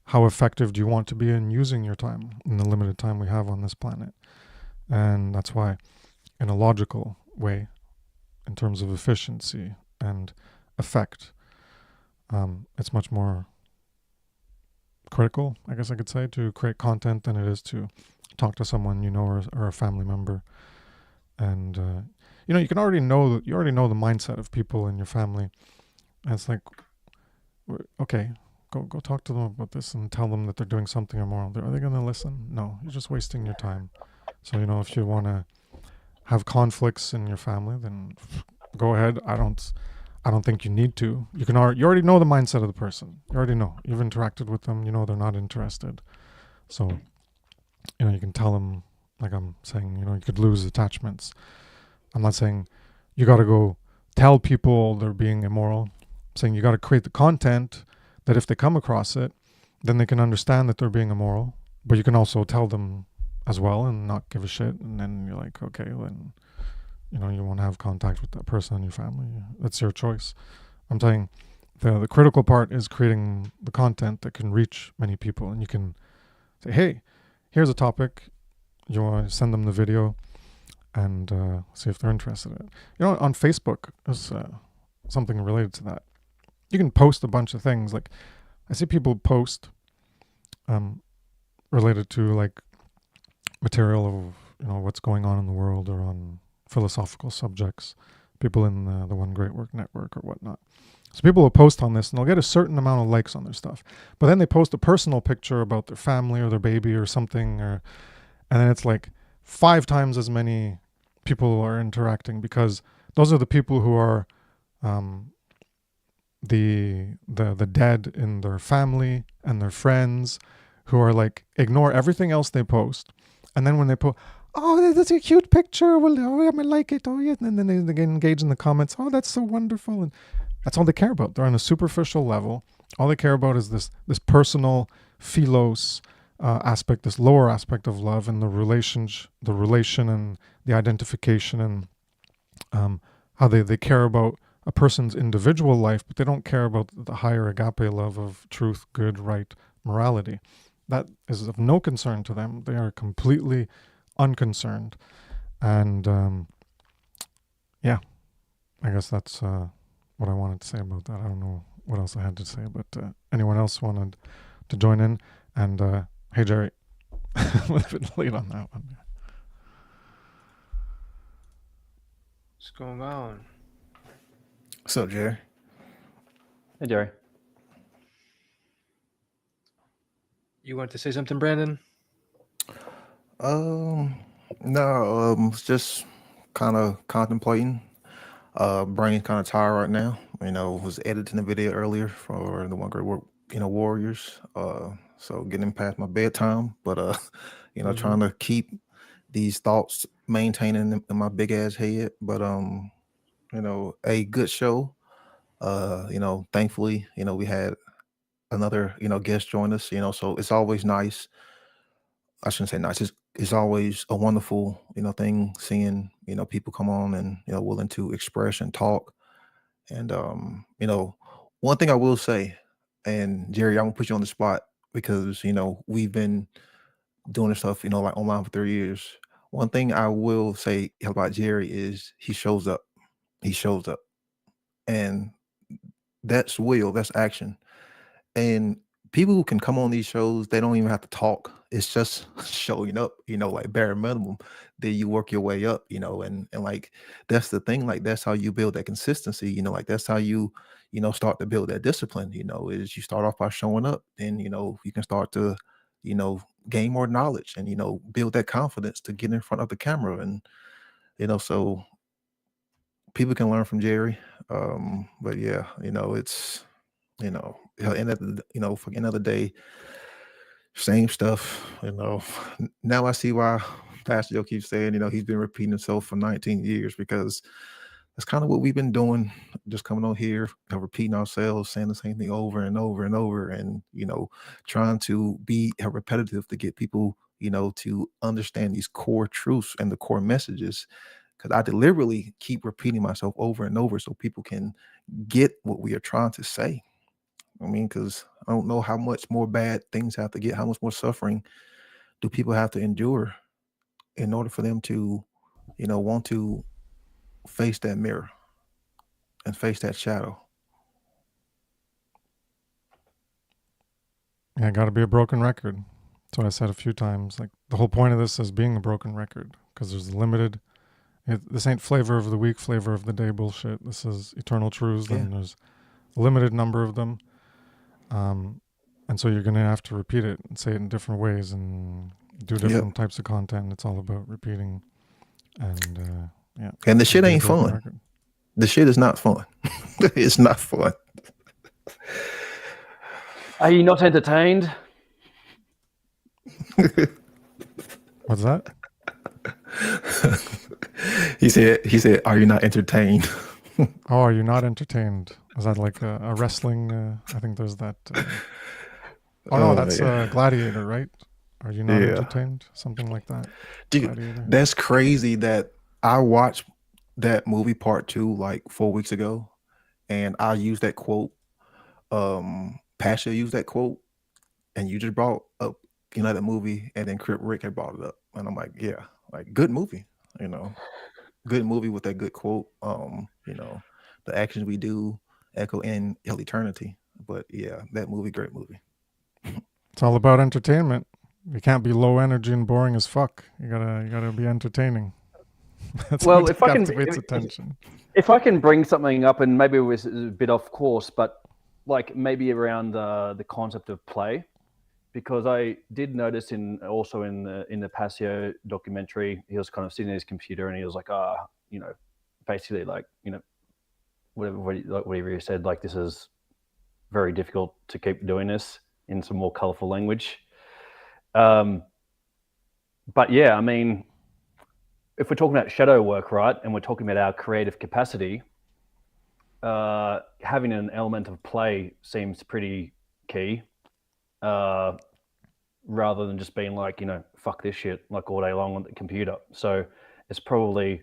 How effective do you want to be in using your time in the limited time we have on this planet? And that's why, in a logical way, in terms of efficiency and effect, it's much more critical, I guess I could say, to create content than it is to talk to someone or a family member. And you can already know the mindset of people in your family. And it's like, okay, go talk to them about this and tell them that they're doing something immoral. Are they going to listen? No, you're just wasting your time. So if you want to have conflicts in your family, then go ahead. I don't think you need to. You already know the mindset of the person. You already know. You've interacted with them. They're not interested. So, you can tell them, like I'm saying, you could lose attachments. I'm not saying you got to go tell people they're being immoral. I'm saying you got to create the content that if they come across it, then they can understand that they're being immoral. But you can also tell them as well and not give a shit. And then you're like, okay, then you won't have contact with that person in your family. That's your choice. I'm saying the critical part is creating the content that can reach many people. And you can say, hey, here's a topic. you want to send them the video and see if they're interested in it. You know, on Facebook, there's something related to that. You can post a bunch of things. Like, I see people post related to like material of, you know, what's going on in the world or on philosophical subjects, people in the One Great Work Network or whatnot. So people will post on this and they'll get a certain amount of likes on their stuff. But then they post a personal picture about their family or their baby or something, and then it's like 5 times as many people are interacting, because those are the people who are the dead in their family and their friends, who are like, ignore everything else they post. And then when they post, oh, that's a cute picture, well, oh, I like it, oh yeah, and then they get engaged in the comments, oh, that's so wonderful. And that's all they care about. They're on a superficial level. All they care about is this personal philos aspect, this lower aspect of love, and the relation and the identification, and how they care about a person's individual life, but they don't care about the higher agape love of truth, good, right, morality. That is of no concern to them. They are completely unconcerned. And yeah, I guess that's what I wanted to say about that. I don't know what else I had to say, but anyone else wanted to join in? And hey, Jerry, I'm a bit late on that one. What's going on? What's up, Jerry? Hey, Jerry. You want to say something, Brandon? No, just kind of contemplating. Brain's kind of tired right now. You know, was editing the video earlier for the One Great Work, Warriors. So getting past my bedtime, but trying to keep these thoughts maintaining in my big ass head. But a good show. Thankfully, we had another guest join us. So it's always nice. I shouldn't say nice. It's always a wonderful thing seeing people come on and willing to express and talk. And one thing I will say, and Jerry, I'm gonna put you on the spot because we've been doing this stuff like online for 3 years. One thing I will say about Jerry is he shows up. He shows up, and that's will. That's action. And people who can come on these shows, they don't even have to talk. It's just showing up, like bare minimum. Then you work your way up, and like that's the thing. Like that's how you build that consistency, like that's how you, start to build that discipline, is you start off by showing up, then you can start to, gain more knowledge and build that confidence to get in front of the camera. And so people can learn from Jerry. But yeah, it's and at the, for another day, same stuff. Now I see why Pastor Joe keeps saying, he's been repeating himself for 19 years, because that's kind of what we've been doing, just coming on here, repeating ourselves, saying the same thing over and over and over, and trying to be repetitive to get people, to understand these core truths and the core messages. Because I deliberately keep repeating myself over and over so people can get what we are trying to say. I mean, because I don't know how much more bad things have to get, how much more suffering do people have to endure in order for them to, want to face that mirror and face that shadow. Yeah, got to be a broken record. That's what I said a few times. Like, the whole point of this is being a broken record, because there's limited. This ain't flavor of the week, flavor of the day bullshit. This is eternal truths, and there's a limited number of them. And so you're going to have to repeat it and say it in different ways and do different types of content. It's all about repeating. And yeah. And the shit ain't fun. Record. The shit is not fun. It's not fun. Are you not entertained? What's that? He said, are you not entertained? Oh, are you not entertained? Is that like a wrestling? I think there's that. Oh no, that's Gladiator, right? Are you not entertained? Something like that. Dude, Gladiator. That's crazy that I watched that movie part 2 like 4 weeks ago, and I used that quote. Pasha used that quote, and you just brought up that movie, and then Crip Rick had brought it up. And I'm like, yeah, like good movie, good movie with that good quote. The actions we do echo in eternity. But yeah, that movie, great movie. It's all about entertainment. You can't be low energy and boring as fuck. You gotta be entertaining. That's Well, what if I can, captivates attention. if I can bring something up, and maybe it was a bit off course, but like maybe around the concept of play, because I did notice in the Passio documentary, he was kind of sitting at his computer and he was like, basically like, whatever he said, like, this is very difficult to keep doing this in some more colorful language. But yeah, I mean, if we're talking about shadow work, right, and we're talking about our creative capacity, having an element of play seems pretty key, rather than just being like, fuck this shit, like all day long on the computer. So it's probably,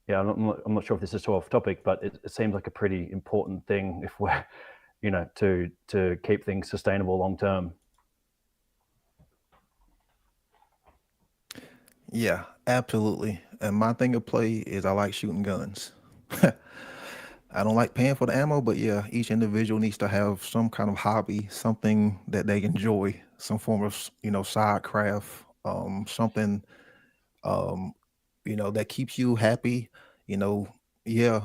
yeah, I'm not sure if this is too off topic, but it seems like a pretty important thing if we're, to keep things sustainable long term. Yeah, absolutely. And my thing of play is I like shooting guns. I don't like paying for the ammo, but yeah, each individual needs to have some kind of hobby, something that they enjoy, some form of, side craft, something, that keeps you happy. Yeah,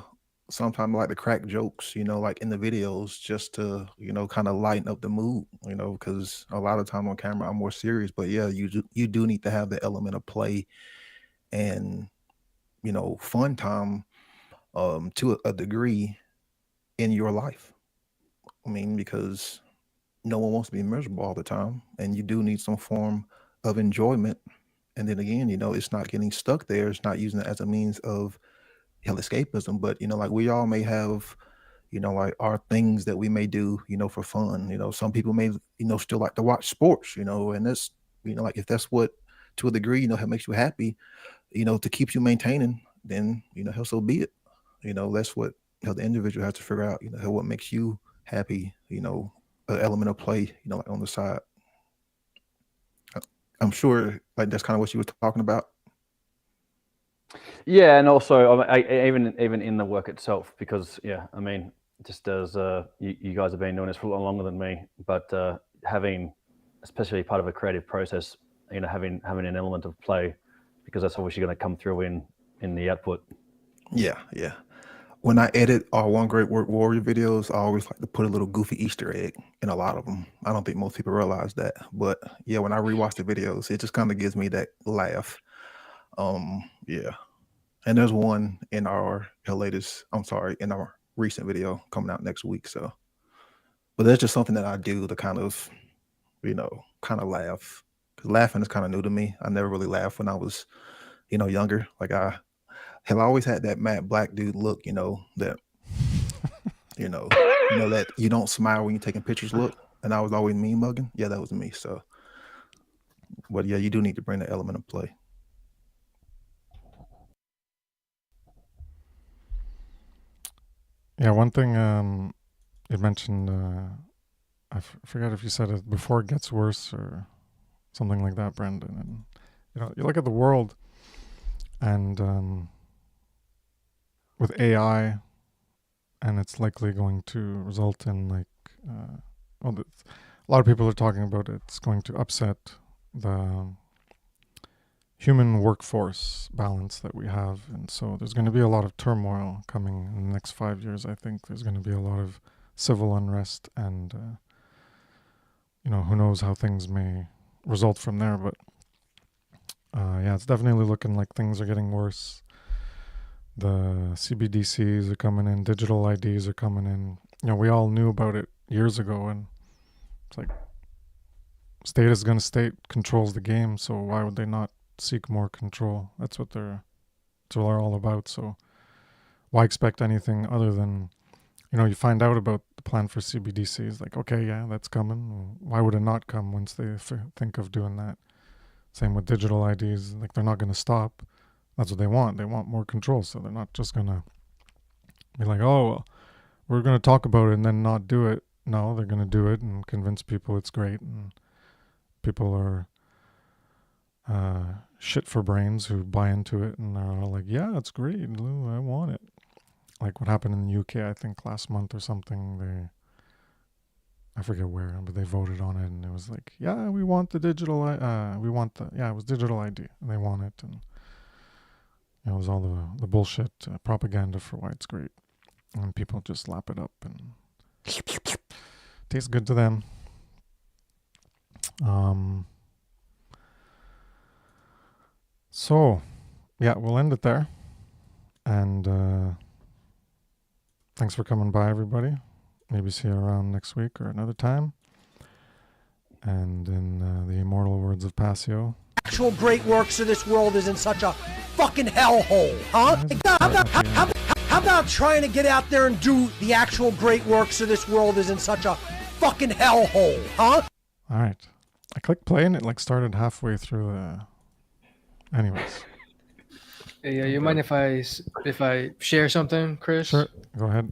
sometimes I like to crack jokes, like in the videos just to, kind of lighten up the mood, because a lot of time on camera I'm more serious, but yeah, you do need to have the element of play and, fun time, to a degree in your life. I mean, because no one wants to be miserable all the time, and you do need some form of enjoyment. And then again, it's not getting stuck there. It's not using it as a means of hell escapism, but like we all may have, like our things that we may do, for fun. Some people may, still like to watch sports, and that's, like if that's what to a degree, it makes you happy, to keep you maintaining, then hell, so be it. That's what the individual has to figure out. Hell, what makes you happy. An element of play. Like on the side. I'm sure like that's kind of what you were talking about. Yeah, and also even in the work itself, because yeah, I mean, just as you guys have been doing this for a lot longer than me, but having, especially part of a creative process, having an element of play, because that's obviously going to come through in the output. Yeah. When I edit our One Great Work Warrior videos, I always like to put a little goofy Easter egg in a lot of them. I don't think most people realize that, but yeah, when I rewatch the videos, it just kind of gives me that laugh. Yeah. And there's one in our recent video coming out next week. So, but that's just something that I do to kind of, laugh. Because laughing is kind of new to me. I never really laughed when I was, younger. Like I always had that mad black dude look, that, that you don't smile when you're taking pictures look. And I was always mean mugging. Yeah, that was me. So, but yeah, you do need to bring the element of play. Yeah, one thing you mentioned, I forget if you said it before it gets worse or something like that, Brendan. And you look at the world, and with AI, and it's likely going to result in like, a lot of people are talking about it's going to upset the human workforce balance that we have, and so there's going to be a lot of turmoil coming in the next 5 years. I think there's going to be a lot of civil unrest, and who knows how things may result from there. But yeah, it's definitely looking like things are getting worse. The CBDCs are coming in, digital IDs are coming in. We all knew about it years ago, and it's like state is going to state controls the game, so why would they not seek more control? That's what they're all about. So why expect anything other than, you find out about the plan for CBDCs, like, okay, yeah, that's coming. Why would it not come once they think of doing that? Same with digital IDs, like they're not going to stop. That's what they want. They want more control, so they're not just going to be like, oh, well, we're going to talk about it and then not do it. No, they're going to do it and convince people it's great, and people are shit for brains who buy into it and are all like, yeah, it's great, Lou, I want it. Like what happened in the UK, I think last month or something, I forget where, but they voted on it and it was like, yeah, we want the digital, it was digital ID and they want it. And it was all the bullshit propaganda for why it's great. And people just lap it up and tastes good to them. So, yeah, we'll end it there. And thanks for coming by, everybody. Maybe see you around next week or another time. And in the immortal words of Passio, actual great works of this world is in such a fucking hellhole, huh? How about trying to get out there and do the actual great works of this world is in such a fucking hellhole, huh? All right. I clicked play and it like started halfway through the... Anyways. Hey, you mind if I share something, Chris? Sure. Go ahead.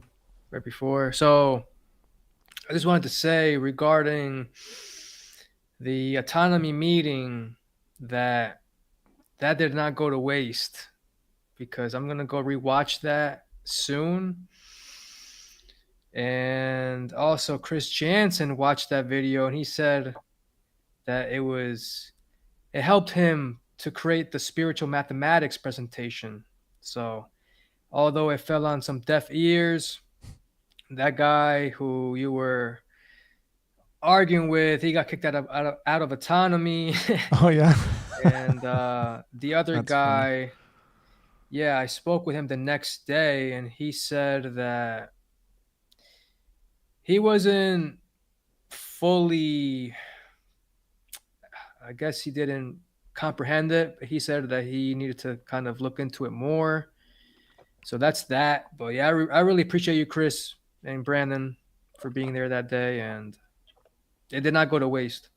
Right before. So I just wanted to say regarding the autonomy meeting that did not go to waste, because I'm going to go rewatch that soon. And also Chris Jansen watched that video and he said that it helped him to create the spiritual mathematics presentation. So although it fell on some deaf ears, that guy who you were arguing with, he got kicked out of autonomy. Oh, yeah. And the other That's guy, funny. yeah, I spoke with him the next day and he said that he wasn't fully, I guess he didn't comprehend it, but he said that he needed to kind of look into it more. So that's that. But yeah, I really appreciate you, Chris and Brandon, for being there that day, and it did not go to waste.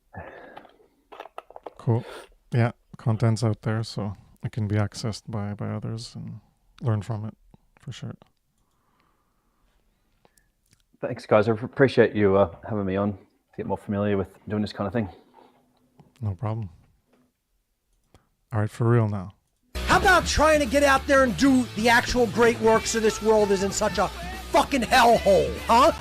Cool. Yeah, content's out there, so it can be accessed by others and learn from it, for sure. Thanks, guys. I appreciate you having me on to get more familiar with doing this kind of thing. No problem. All right, for real now. How about trying to get out there and do the actual great works of this world is in such a fucking hellhole, huh?